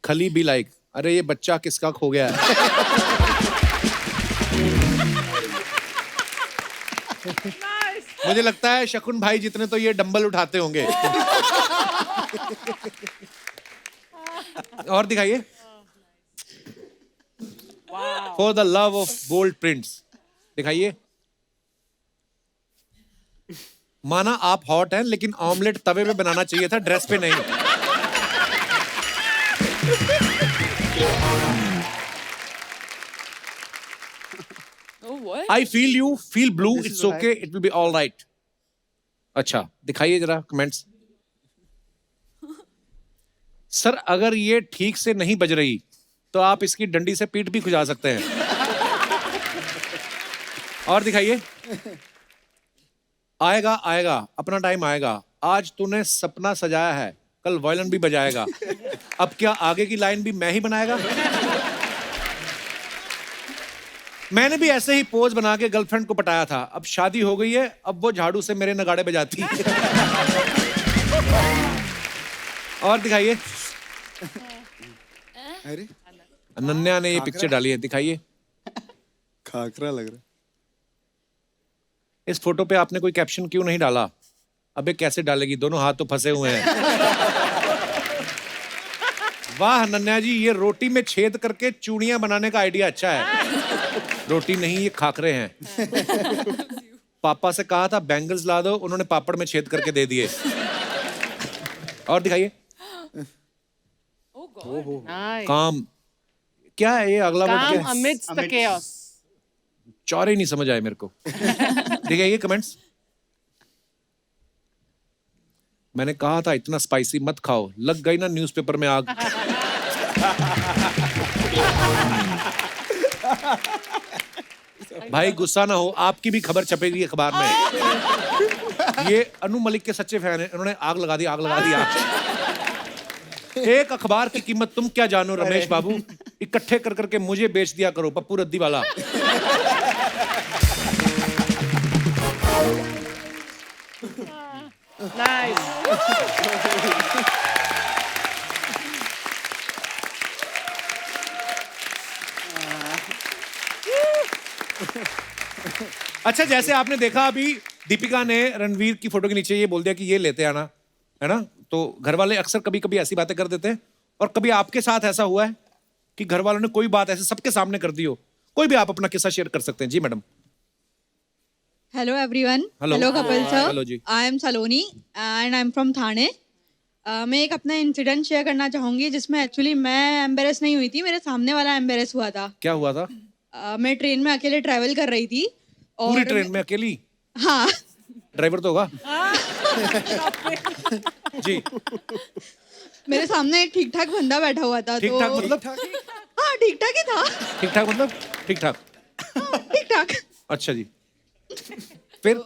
[SPEAKER 1] खली बी लाइक, अरे ये बच्चा किसका खो गया है? मुझे लगता है शकुन भाई जितने तो ये डंबल उठाते होंगे। और दिखाइए। For the love of bold prints दिखाइए। माना आप हॉट हैं, लेकिन ऑमलेट तवे पे बनाना चाहिए था, ड्रेस पे नहीं।
[SPEAKER 6] Oh what?
[SPEAKER 1] I feel you, feel blue, it's okay, it will be all right. अच्छा दिखाइए जरा कमेंट्स। सर अगर ये ठीक से नहीं बज रही तो आप इसकी डंडी से पीठ भी खुजा सकते हैं। और दिखाइए। आएगा आएगा, अपना टाइम आएगा। आज तूने सपना सजाया है, कल वायलिन भी बजाएगा। अब क्या आगे की लाइन भी मैं ही बनाएगा? मैंने भी ऐसे ही पोज बना के गर्लफ्रेंड को पटाया था। अब शादी हो गई है, अब वो झाड़ू से मेरे नगाड़े बजाती है। और दिखाइए।
[SPEAKER 5] अरे
[SPEAKER 1] अनन्या ने ये पिक्चर डाली है, दिखाइए।
[SPEAKER 5] खाकरा लग रहा है।
[SPEAKER 1] इस फोटो पे आपने कोई कैप्शन क्यों नहीं डाला? अबे कैसे डालेगी, दोनों हाथ तो फंसे हुए हैं। वाह अनन्या जी, ये रोटी में छेद करके चूड़ियां बनाने का आइडिया अच्छा है। रोटी नहीं, ये खाकरे हैं। पापा से कहा था बैंगल्स ला दो, उन्होंने पापड़ में छेद करके दे दिए। और दिखाइए। काम क्या है ये? अगला वर्ड क्या है?
[SPEAKER 3] amidst the chaos.
[SPEAKER 1] चौरे नहीं समझ आए मेरे को। देखिए कमेंट्स। मैंने कहा था इतना स्पाइसी मत खाओ, लग गई ना न्यूज़पेपर में आग। भाई गुस्सा ना हो, आपकी भी खबर छपेगी अखबार में। ये अनु मलिक के सच्चे फैन हैं, उन्होंने आग लगा दी, आग लगा दी आग। एक अखबार की कीमत तुम क्या जानो रमेश बाबू, इकट्ठे कर करके मुझे बेच दिया करो, पप्पू रद्दी वाला।
[SPEAKER 3] Nice.
[SPEAKER 1] अच्छा, जैसे आपने देखा अभी दीपिका ने रणवीर की फोटो के नीचे ये बोल दिया कि ये लेते आना, है ना? तो घर वाले अक्सर कभी कभी ऐसी बातें कर देते हैं। और कभी आपके साथ ऐसा हुआ है कि घर वालों ने कोई बात ऐसे सबके सामने कर दी हो? कोई भी आप अपना किस्सा शेयर कर सकते हैं। जी madam.
[SPEAKER 11] Hello everyone.
[SPEAKER 1] Hello.
[SPEAKER 11] Hello Kapil sir.
[SPEAKER 1] Hello जी।
[SPEAKER 11] I am Saloni and I am from Thane. मैं एक अपना इंसिडेंट शेयर करना चाहूंगी जिसमें एक्चुअली मैं एम्बेरस नहीं हुई थी, मेरे सामने वाला एम्बेरस हुआ था।
[SPEAKER 1] क्या हुआ था?
[SPEAKER 11] मैं ट्रेन में अकेले ट्रैवल कर रही थी और
[SPEAKER 1] पूरी ट्रेन में अकेली?
[SPEAKER 11] हाँ।
[SPEAKER 1] ड्राइवर तो होगा। जी।
[SPEAKER 11] मेरे सामने एक ठीक ठाक बंदा बैठा हुआ था।
[SPEAKER 1] ठीक ठाक मतलब?
[SPEAKER 11] हाँ ठीक ठाक ही था।
[SPEAKER 1] ठीक ठाक मतलब? ठीक ठाक।
[SPEAKER 11] ठीक ठाक।
[SPEAKER 1] अच्छा जी। फिर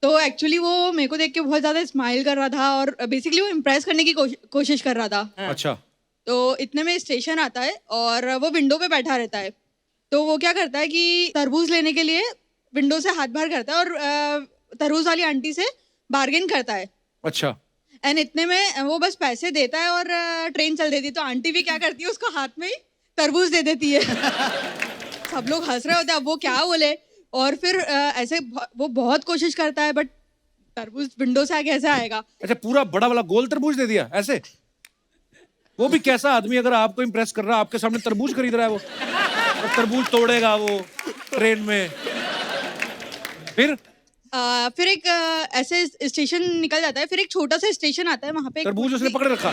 [SPEAKER 11] तो एक्चुअली वो मेरे को देख के बहुत ज्यादा स्माइल कर रहा था और बेसिकली वो इम्प्रेस करने की कोशिश कर रहा था।
[SPEAKER 1] अच्छा।
[SPEAKER 11] तो इतने में स्टेशन आता है और वो विंडो पे बैठा रहता है। तो वो क्या करता है कि तरबूज लेने के लिए विंडो से हाथ बाहर करता है और तरबूज वाली आंटी से बार्गेन करता है।
[SPEAKER 1] अच्छा।
[SPEAKER 11] एंड इतने में वो बस पैसे देता है और ट्रेन चल देती है। तो आंटी भी क्या करती है, उसको हाथ में ही तरबूज दे देती है। सब लोग हंस रहे होते हैं, अब वो क्या बोले। और फिर ऐसे वो बहुत कोशिश करता है बट तरबूज विंडो से आगे ऐसे आएगा।
[SPEAKER 1] अच्छा, पूरा बड़ा वाला गोल तरबूज दे दिया ऐसे? वो भी कैसा आदमी, अगर आपको इम्प्रेस कर रहा है, आपके सामने तरबूज खरीद रहा है वो, और तरबूज तोड़ेगा वो ट्रेन में। फिर
[SPEAKER 11] एक ऐसे स्टेशन निकल जाता है, फिर एक छोटा सा स्टेशन आता है, वहाँ पे
[SPEAKER 1] तरबूज उसने पकड़ रखा?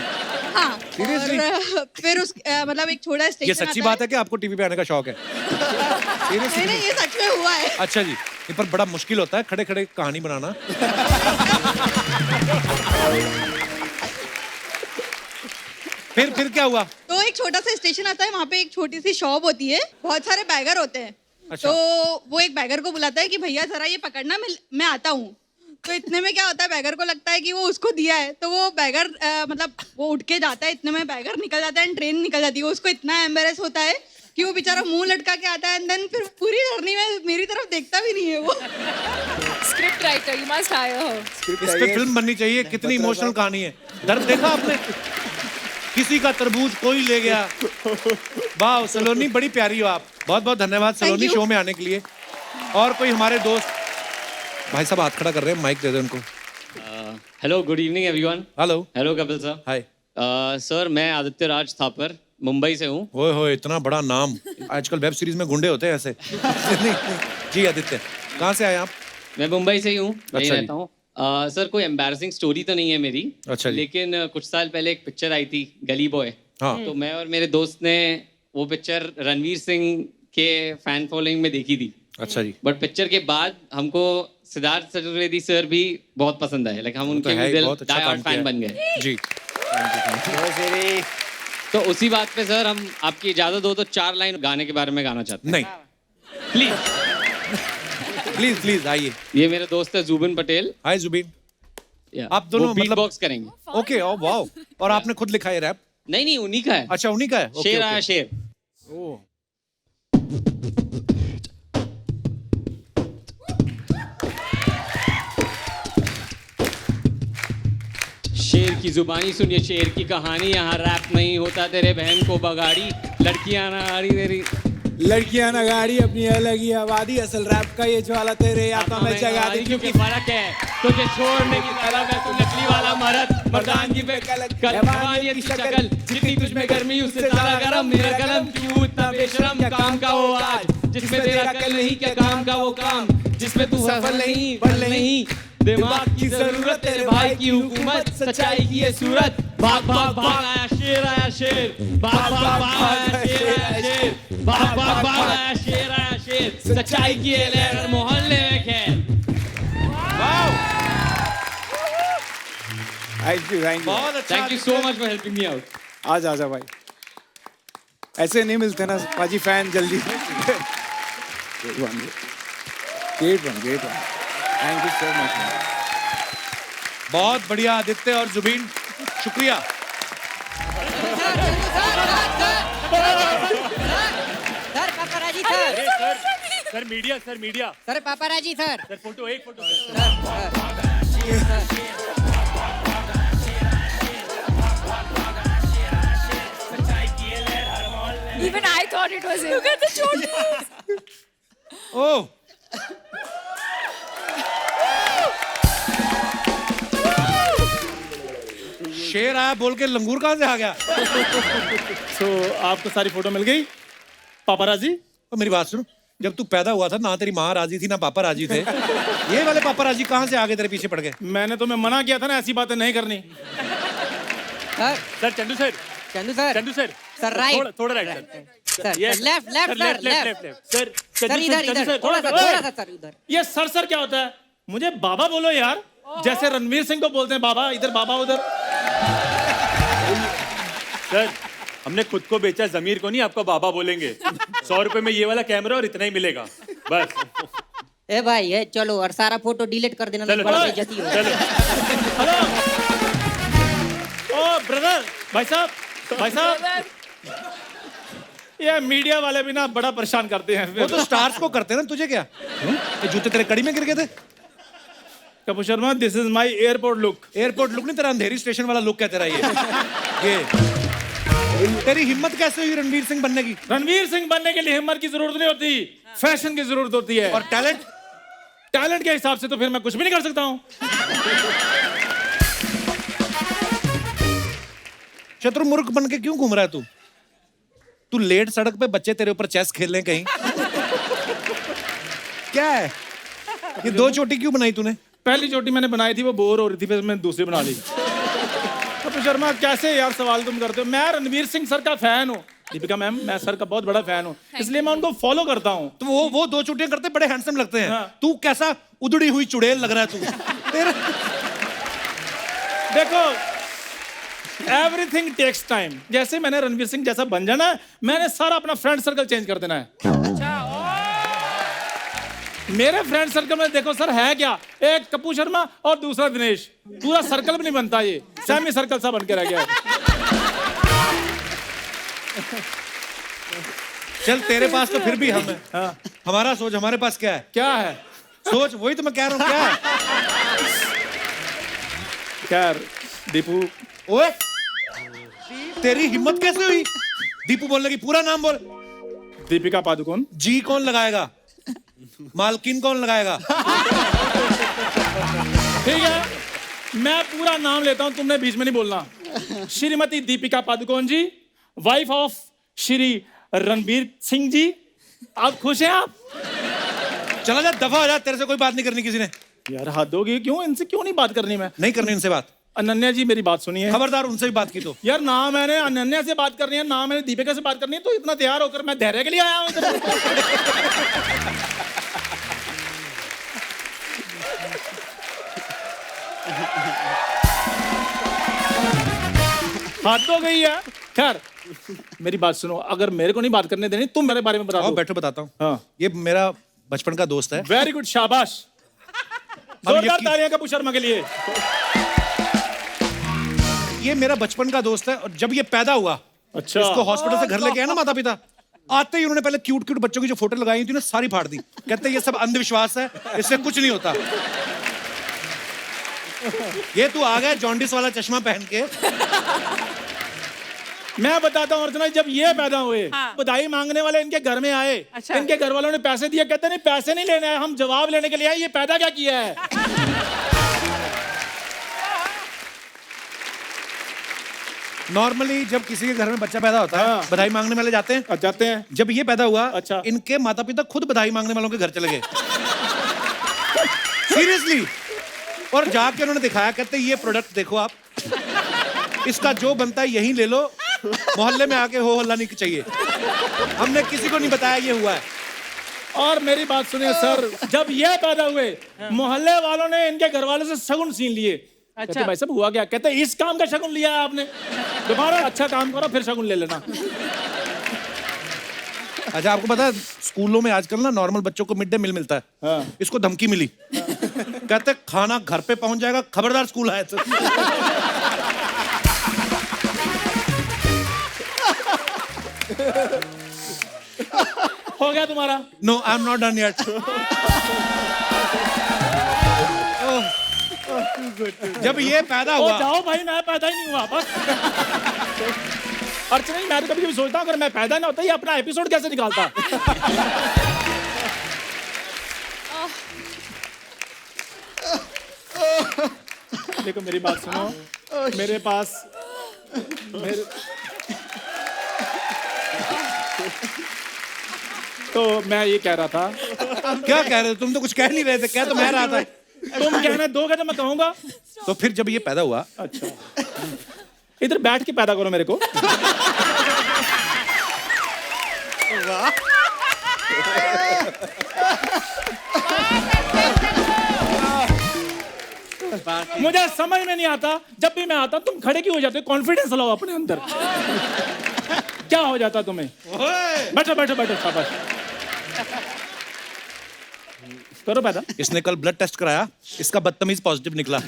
[SPEAKER 11] हाँ।
[SPEAKER 1] Seriously?
[SPEAKER 11] और फिर उस मतलब एक छोटा स्टेशन।
[SPEAKER 1] ये सच्ची बात है कि आपको टीवी पे आने का शौक है?
[SPEAKER 11] नहीं, ये सच में हुआ है।
[SPEAKER 1] अच्छा जी। ये पर बड़ा मुश्किल होता है खड़े खड़े कहानी बनाना। फिर क्या हुआ?
[SPEAKER 11] तो एक छोटा सा स्टेशन आता है, वहाँ पे एक छोटी सी शॉप होती है, बहुत सारे बैगर होते हैं।
[SPEAKER 1] अच्छा।
[SPEAKER 11] तो वो एक बैगर को बुलाता है कि भैया जरा ये पकड़ना, मैं आता हूँ। तो इतने में क्या होता है, बैगर को लगता है कि वो उसको दिया है, तो वो बैगर मतलब वो उठ के जाता है। इतने में बैगर निकल जाता है, ट्रेन निकल जाती है। उसको इतना एम्बेरस होता है कि वो बेचारा मुंह लटका के आता है एंड देन फिर पूरी जर्नी में मेरी तरफ देखता भी नहीं है वो।
[SPEAKER 4] Script writer, you must hire her.
[SPEAKER 1] इस पे फिल्म बननी चाहिए। कितनी इमोशनल कहानी है। दर्द देखा आपने? किसी का तरबूज कोई ले गया। वाह सलोनी, बड़ी प्यारी हो आप। बहुत बहुत धन्यवाद सलोनी शो में आने के लिए। और कोई हमारे दोस्त भाई साहब हाथ खड़ा कर रहे हैं, माइक दे दो उनको।
[SPEAKER 12] Hello, good evening everyone.
[SPEAKER 1] Hello.
[SPEAKER 12] Hello Kapil sir.
[SPEAKER 1] Hi
[SPEAKER 12] sir, मैं आदित्य राज थापर मुंबई से हूँ।
[SPEAKER 1] ओए होए, इतना बड़ा नाम। आजकल वेब सीरीज में गुंडे होते हैं ऐसे। जी आदित्य, कहाँ से आए आप?
[SPEAKER 12] मैं मुंबई से ही हूँ, वहीं
[SPEAKER 1] अच्छा
[SPEAKER 12] रहता हूँ। सर, कोई एम्बैरसिंग स्टोरी तो नहीं है मेरी।
[SPEAKER 1] अच्छा जी।
[SPEAKER 12] लेकिन कुछ साल पहले एक पिक्चर आई थी, गली बॉय।
[SPEAKER 1] हाँ।
[SPEAKER 12] तो मैं और मेरे दोस्त ने वो पिक्चर रणवीर सिंह के फैन फॉलोइंग में देखी थी।
[SPEAKER 1] अच्छा जी।
[SPEAKER 12] बट पिक्चर के बाद हमको सिद्धार्थ चतुर्वेदी सर भी बहुत पसंद आए। लाइक हम उनके
[SPEAKER 1] है,
[SPEAKER 12] भी
[SPEAKER 1] बहुत अच्छा
[SPEAKER 12] डाई
[SPEAKER 1] काम
[SPEAKER 12] हार्ड फैन
[SPEAKER 1] किया
[SPEAKER 12] बन गए।
[SPEAKER 1] जी।
[SPEAKER 12] तो उसी बात पे सर हम आपकी इजाजत हो तो 4 लाइन गाने के बारे में गाना चाहते हैं।
[SPEAKER 1] नहीं,
[SPEAKER 12] प्लीज
[SPEAKER 1] प्लीज प्लीज आइए।
[SPEAKER 12] ये मेरे दोस्त है जुबिन पटेल।
[SPEAKER 1] हाय जुबिन।
[SPEAKER 12] या,
[SPEAKER 1] आप दोनों
[SPEAKER 12] वो बीट
[SPEAKER 1] मतलब
[SPEAKER 12] बॉक्स करेंगे।
[SPEAKER 1] Okay, oh wow. और आपने खुद लिखा है रैप?
[SPEAKER 12] नहीं नहीं उन्हीं का है।
[SPEAKER 1] अच्छा, उन्हीं का है।
[SPEAKER 12] शेर आया शेर।
[SPEAKER 1] ओह,
[SPEAKER 12] शेर की जुबानी सुनिए शेर की कहानी, यहाँ रैप नहीं होता तेरे बहन को बगाड़ी, लड़कियां ना आ रही तेरी
[SPEAKER 5] लड़कियां ना गाड़ी अपनी अलग ही आबादी, असल रैप का ये ज्वाला तेरे आका में जगा दी,
[SPEAKER 12] क्योंकि फर्क है तुझे छोड़ने की तलब है, तू नकली वाला मर्द मर्दानगी पे जवानियत की शक्ल, जितनी तुझमें गर्मी उससे ज्यादा गरम, मेरा कलम क्यों इतना बेशरम, क्या काम का वो आज जिसमें तेरा कल नहीं, क्या काम का वो काम जिसमें तू सफल नहीं बल नहीं, दिमाग की जरूरत तेरे भाई की हुकूमत, सच्चाई की ये सूरत, भाग भाग भाग आया शेर भाग भाग भाग आया शेर भाग भाग भाग आया शेर, सच्चाई की ये लहर मोहल्ले में खैर।
[SPEAKER 5] थैंक यू
[SPEAKER 1] बहुत अच्छा।
[SPEAKER 12] Thank you so much for helping me out.
[SPEAKER 5] आजा भाई, ऐसे नहीं मिलते ना पाजी फैन जल्दी। Get one thank you so much.
[SPEAKER 1] बहुत बढ़िया आदित्य और जुबीन, शुक्रिया।
[SPEAKER 3] Sir पापराजी
[SPEAKER 13] sir media
[SPEAKER 3] sir पापराजी sir
[SPEAKER 13] photo एक photo
[SPEAKER 4] Even I thought it was him. Look at the chotis.
[SPEAKER 1] ओह, शेर आया बोल के लंगूर कहाँ से आ गया?
[SPEAKER 13] तो आपको सारी फोटो मिल गई पापाराजी?
[SPEAKER 1] तो मेरी बात सुन, जब तू पैदा हुआ था ना तेरी माँ राजी थी ना पापा राजी थे, ये वाले पापा राजी कहाँ से आगे तेरे पीछे पड़ गए?
[SPEAKER 13] मैंने तुम्हें मना किया था ना ऐसी बातें नहीं करनी। Sir Chandu sir
[SPEAKER 3] sir right
[SPEAKER 13] थोड़ा right
[SPEAKER 3] sir left
[SPEAKER 13] sir
[SPEAKER 3] sir इधर थोड़ा सा सर उधर।
[SPEAKER 13] ये सर क्या होता है? मुझे बाबा बोलो यार, जैसे रणवीर सिंह को बोलते हैं बाबा इधर बाबा उधर। सर हमने खुद को बेचा, जमीर को नहीं। आपको बाबा बोलेंगे। 100 रुपए में ये वाला कैमरा और इतना ही मिलेगा बस।
[SPEAKER 3] ए भाई ये चलो और सारा फोटो डिलीट कर देना, नहीं बड़ा बेइज्जती हो।
[SPEAKER 13] चलो हेलो ओ ब्रदर, भाई साहब ये मीडिया वाले भी ना बड़ा परेशान करते हैं।
[SPEAKER 1] वो तो स्टार्स को करते हैं ना, तुझे क्या? ये जूते तेरे कड़ी में गिर गए थे?
[SPEAKER 13] Kapoor Sharma, this is my airport look.
[SPEAKER 1] Airport look नहीं, तेरा अंधेरी स्टेशन वाला लुक है तेरा ये तेरी हिम्मत कैसे हुई रणवीर सिंह बनने की?
[SPEAKER 13] रणवीर सिंह बनने के लिए हिम्मत की जरूरत नहीं होती, फैशन की जरूरत होती है।
[SPEAKER 1] और
[SPEAKER 13] टैलेंट के हिसाब से तो फिर मैं कुछ भी नहीं कर सकता हूँ।
[SPEAKER 1] शत्रुमुर्ख बन के क्यों घूम रहा है तू लेट सड़क पे बच्चे तेरे ऊपर चेस खेल रहे कहीं? क्या है ये? 2 चोटी क्यों बनाई तूने?
[SPEAKER 13] पहली चोटी मैंने बनाई थी, वो बोर हो रही थी, फिर मैंने दूसरी बना ली। कपूर शर्मा कैसे यार सवाल तुम करते हो? मैं रणवीर सिंह सर का फैन हूँ। दीपिका मैम, मैं सर का बहुत बड़ा फैन हूँ, इसलिए मैं उनको फॉलो करता हूँ।
[SPEAKER 1] तो वो 2 चोटियां करते बड़े हैंडसम लगते हैं। हाँ। तू कैसा उधड़ी हुई चुड़ैल लग रहा है तू।
[SPEAKER 13] देखो एवरीथिंग टेक्स टाइम। जैसे मैंने रणवीर सिंह जैसा बन जाना है, मैंने सारा अपना फ्रेंड सर्कल चेंज कर देना है। मेरे फ्रेंड सर्कल में देखो सर है क्या, एक कपूर शर्मा और दूसरा दिनेश। पूरा सर्कल भी नहीं बनता, ये सेमी सर्कल सा बन के रह गया है।
[SPEAKER 1] चल तेरे पास तो फिर भी हम है। हाँ। हमारा सोच, हमारे पास क्या है?
[SPEAKER 13] क्या है
[SPEAKER 1] सोच? वही तो मैं कह रहा हूँ, क्या है?
[SPEAKER 13] क्या दीपू?
[SPEAKER 1] ओए तेरी हिम्मत कैसे हुई दीपू बोलने की? पूरा नाम बोल।
[SPEAKER 13] दीपिका पादुकोण।
[SPEAKER 1] जी कौन लगाएगा? मालकिन कौन लगाएगा?
[SPEAKER 13] ठीक है, मैं पूरा नाम लेता हूं, तुमने बीच में नहीं बोलना। श्रीमती दीपिका पादुकोण जी, वाइफ ऑफ श्री रणवीर सिंह जी। आप खुश हैं? आप
[SPEAKER 1] चला जा, दफा हो जा, तेरे से कोई बात नहीं करनी किसी ने।
[SPEAKER 13] यार हद होगी, क्यों इनसे क्यों नहीं बात करनी? मैं
[SPEAKER 1] नहीं करनी इनसे बात।
[SPEAKER 13] अनन्या जी मेरी बात सुनिए।
[SPEAKER 1] खबरदार उनसे भी बात की तो।
[SPEAKER 13] यार ना मैंने अनन्या से बात करनी है, ना मैंने दीपिका से बात करनी है, तो इतना तैयार होकर मैं धैर्य के लिए आया हूं इधर। हद हो गई है। खैर मेरी बात सुनो, अगर मेरे को नहीं बात करने देनी तुम मेरे बारे में बता
[SPEAKER 1] आओ
[SPEAKER 13] दो।
[SPEAKER 1] बैठो बताता हूँ।
[SPEAKER 13] हाँ।
[SPEAKER 1] ये मेरा बचपन का दोस्त है।
[SPEAKER 13] वेरी गुड, शाबाश। जोरदार तालियां कपूर शर्मा के लिए।
[SPEAKER 1] ये मेरा बचपन का दोस्त है और जब ये पैदा हुआ,
[SPEAKER 13] अच्छा,
[SPEAKER 1] इसको हॉस्पिटल से घर लेके आए ना माता पिता, आते ही उन्होंने पहले क्यूट क्यूट बच्चों की जो फोटो लगाई थी ना सारी फाड़ दी। कहते ये सब अंधविश्वास है, इससे कुछ नहीं होता। ये तू आ गया जॉन्डिस वाला चश्मा पहन के।
[SPEAKER 13] मैं बताता हूँ अर्चना, जब ये पैदा हुए बधाई मांगने वाले इनके घर में आए।
[SPEAKER 3] अच्छा।
[SPEAKER 13] इनके घर वालों ने पैसे दिए, कहते नहीं पैसे नहीं लेने आए, हम जवाब लेने के लिए आए, ये पैदा क्या किया है।
[SPEAKER 1] नॉर्मली जब किसी के घर में बच्चा पैदा होता है बधाई मांगने वाले जाते हैं।
[SPEAKER 13] जाते हैं।
[SPEAKER 1] जब ये पैदा हुआ,
[SPEAKER 13] अच्छा,
[SPEAKER 1] इनके माता पिता खुद बधाई मांगने वालों के घर चले गए। सीरियसली। और जाके उन्होंने दिखाया, कहते ये प्रोडक्ट देखो आप, इसका जो बनता है यही ले लो, मोहल्ले में आके हो हल्ला नहीं चाहिए। हमने किसी को नहीं बताया ये हुआ है।
[SPEAKER 13] और मेरी बात सुनिए सर, जब ये पैदा हुए मोहल्ले वालों ने इनके घर वालों से शगुन छीन लिए। अच्छा भाई साहब हुआ क्या? कहते इस काम का शगुन लिया है आपने, दोबारा अच्छा काम करो फिर शगुन ले लेना।
[SPEAKER 1] अच्छा आपको पता है स्कूलों में आजकल ना नॉर्मल बच्चों को मिड डे मील मिलता है।
[SPEAKER 13] हाँ।
[SPEAKER 1] इसको धमकी मिली, कहते खाना घर पे पहुंच जाएगा, खबरदार स्कूल आए तो।
[SPEAKER 13] हो गया तुम्हारा?
[SPEAKER 1] No I am not done yet. जब ये पैदा हुआ,
[SPEAKER 13] जाओ भाई, मैं पैदा ही नहीं हुआ बस। अर्चना मैं तो कभी कभी सोचता हूँ अगर मैं पैदा ना होता ये अपना एपिसोड कैसे निकालता। देखो मेरी बात सुनो, मेरे पास तो मैं ये कह रहा था।
[SPEAKER 1] क्या कह रहे थे तुम? तो कुछ कह नहीं रहे थे, कह तो मैं रहा था।
[SPEAKER 13] तुम कहने दोगे तो मैं कहूंगा।
[SPEAKER 1] तो फिर जब ये पैदा हुआ,
[SPEAKER 13] अच्छा इधर बैठ के पैदा करो मेरे को। मुझे समझ में नहीं आता, जब भी मैं आता तुम खड़े क्यों हो जाते हो? कॉन्फिडेंस लाओ अपने अंदर। क्या हो जाता तुम्हें? बैठो बैठो बैठो, शाबाश। करो पैदा।
[SPEAKER 1] इसने कल ब्लड टेस्ट कराया, इसका बदतमीज पॉजिटिव निकला।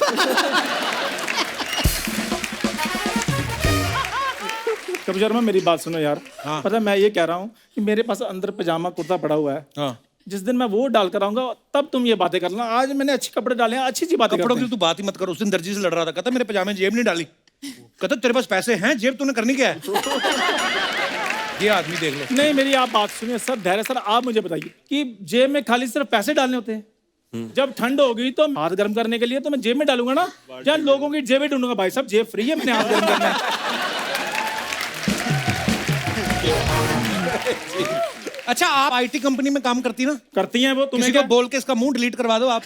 [SPEAKER 13] कपूर शर्मा मेरी बात सुनो यार। हाँ। पता मैं ये कह रहा हूँ कि मेरे पास अंदर पजामा कुर्ता पड़ा हुआ है।
[SPEAKER 1] हाँ।
[SPEAKER 13] जिस दिन मैं वो डाल कर आऊंगा तब तुम ये बातें करना। आज मैंने अच्छे कपड़े डाले हैं, अच्छी बातें
[SPEAKER 1] कपड़ों की तू बात ही मत कर। उस दिन दर्जी से लड़ रहा था, कहता मेरे पजामे जेब नहीं डाली। कहता तेरे पास पैसे हैं, जेब तूने करनी क्या है? ये आदमी देख लो।
[SPEAKER 13] नहीं मेरी आप बात सुनिए सर, धैर्य सर, आप मुझे बताइए कि जेब में खाली सिर्फ पैसे डालने होते हैं? जब ठंड होगी तो हाथ गर्म करने के लिए तो मैं जेब में डालूंगा ना, या लोगों की जेबें ढूंढूंगा? भाई साहब जेब फ्री है, मैंने हाथ गर्म करना है।
[SPEAKER 1] अच्छा आप आईटी कंपनी में काम करती ना?
[SPEAKER 13] करती हैं वो, तुम्हें
[SPEAKER 1] किसी को बोल के इसका मुंह डिलीट करवा दो आप।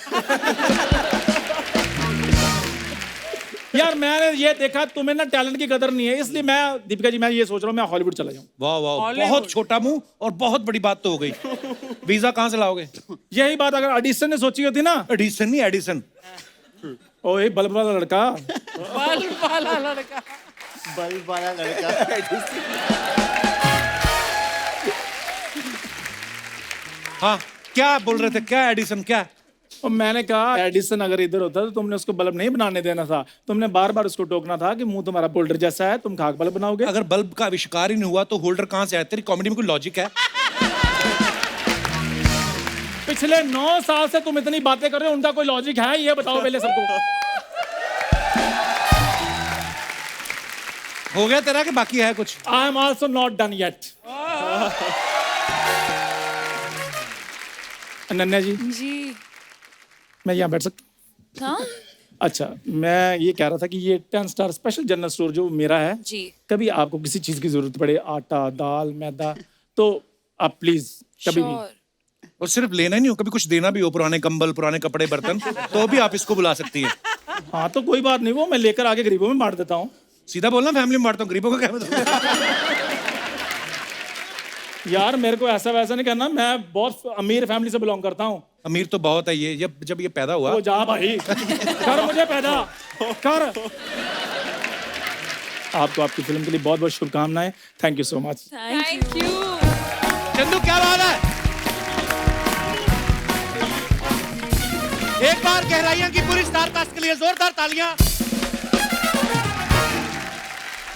[SPEAKER 13] यार मैंने ये देखा तुम्हें ना टैलेंट की कदर नहीं है, इसलिए मैं दीपिका जी मैं ये सोच रहा हूँ मैं हॉलीवुड चला जाऊँ।
[SPEAKER 1] वाह वाह, बहुत छोटा मुंह और बहुत बड़ी बात तो हो गई। वीजा कहाँ से लाओगे?
[SPEAKER 13] यही बात अगर एडिसन ने सोची होती ना।
[SPEAKER 1] एडिसन नहीं, एडिसन।
[SPEAKER 13] ओए बल्ब वाला लड़का।
[SPEAKER 3] बल्ब वाला लड़का।
[SPEAKER 8] बल्ब वाला लड़का।
[SPEAKER 1] हाँ क्या बोल रहे थे? क्या एडिसन? क्या?
[SPEAKER 13] और मैंने कहा एडिसन अगर इधर होता तो तुमने उसको बल्ब नहीं बनाने देना था, तुमने बार बार उसको टोकना था कि मुंह तुम्हारा होल्डर जैसा है, तुम खाक बल्ब बनाओगे।
[SPEAKER 1] अगर बल्ब का आविष्कार ही नहीं हुआ तो होल्डर कहाँ से आया? तेरी कॉमेडी में कोई लॉजिक है?
[SPEAKER 13] पिछले 9 साल से तुम इतनी बातें कर रहे हो, उनका कोई लॉजिक है? ये बताओ पहले सबको।
[SPEAKER 1] हो गया तेरा कि बाकी है कुछ?
[SPEAKER 13] I am also not done yet. Ananya ji मैं यहाँ बैठ सकता हूँ? अच्छा मैं ये कह रहा था कि ये 10 स्टार स्पेशल जनरल स्टोर जो मेरा है
[SPEAKER 4] जी, भी
[SPEAKER 13] कभी आपको किसी चीज की जरूरत पड़े, आटा दाल मैदा, तो आप प्लीज कभी भी।
[SPEAKER 1] और सिर्फ लेना ही नहीं हो, कभी कुछ देना भी हो, पुराने कंबल, पुराने कपड़े, बर्तन, तो भी आप इसको बुला सकती हैं।
[SPEAKER 13] हाँ तो कोई बात नहीं, वो मैं लेकर आगे गरीबों में बांट देता हूँ।
[SPEAKER 1] सीधा बोलना, फैमिली में बांटता हूँ, गरीबों को क्या मतलब?
[SPEAKER 13] यार मेरे को ऐसा वैसा नहीं करना, मैं बहुत अमीर फैमिली से बिलोंग करता हूँ।
[SPEAKER 1] अमीर तो बहुत है ये। जब ये पैदा हुआ,
[SPEAKER 13] वो जा भाई कर मुझे पैदा कर। आपको आपकी फिल्म के लिए बहुत बहुत शुभकामनाएं। Thank you so much.
[SPEAKER 4] Thank you.
[SPEAKER 1] Chandu क्या बात है? एक बार गहराइयां की पूरी स्टार कास्ट के लिए जोरदार तालियां,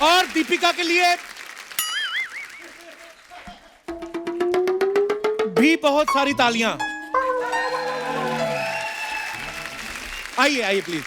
[SPEAKER 1] और दीपिका के लिए भी बहुत सारी तालियां। आइए आइए प्लीज।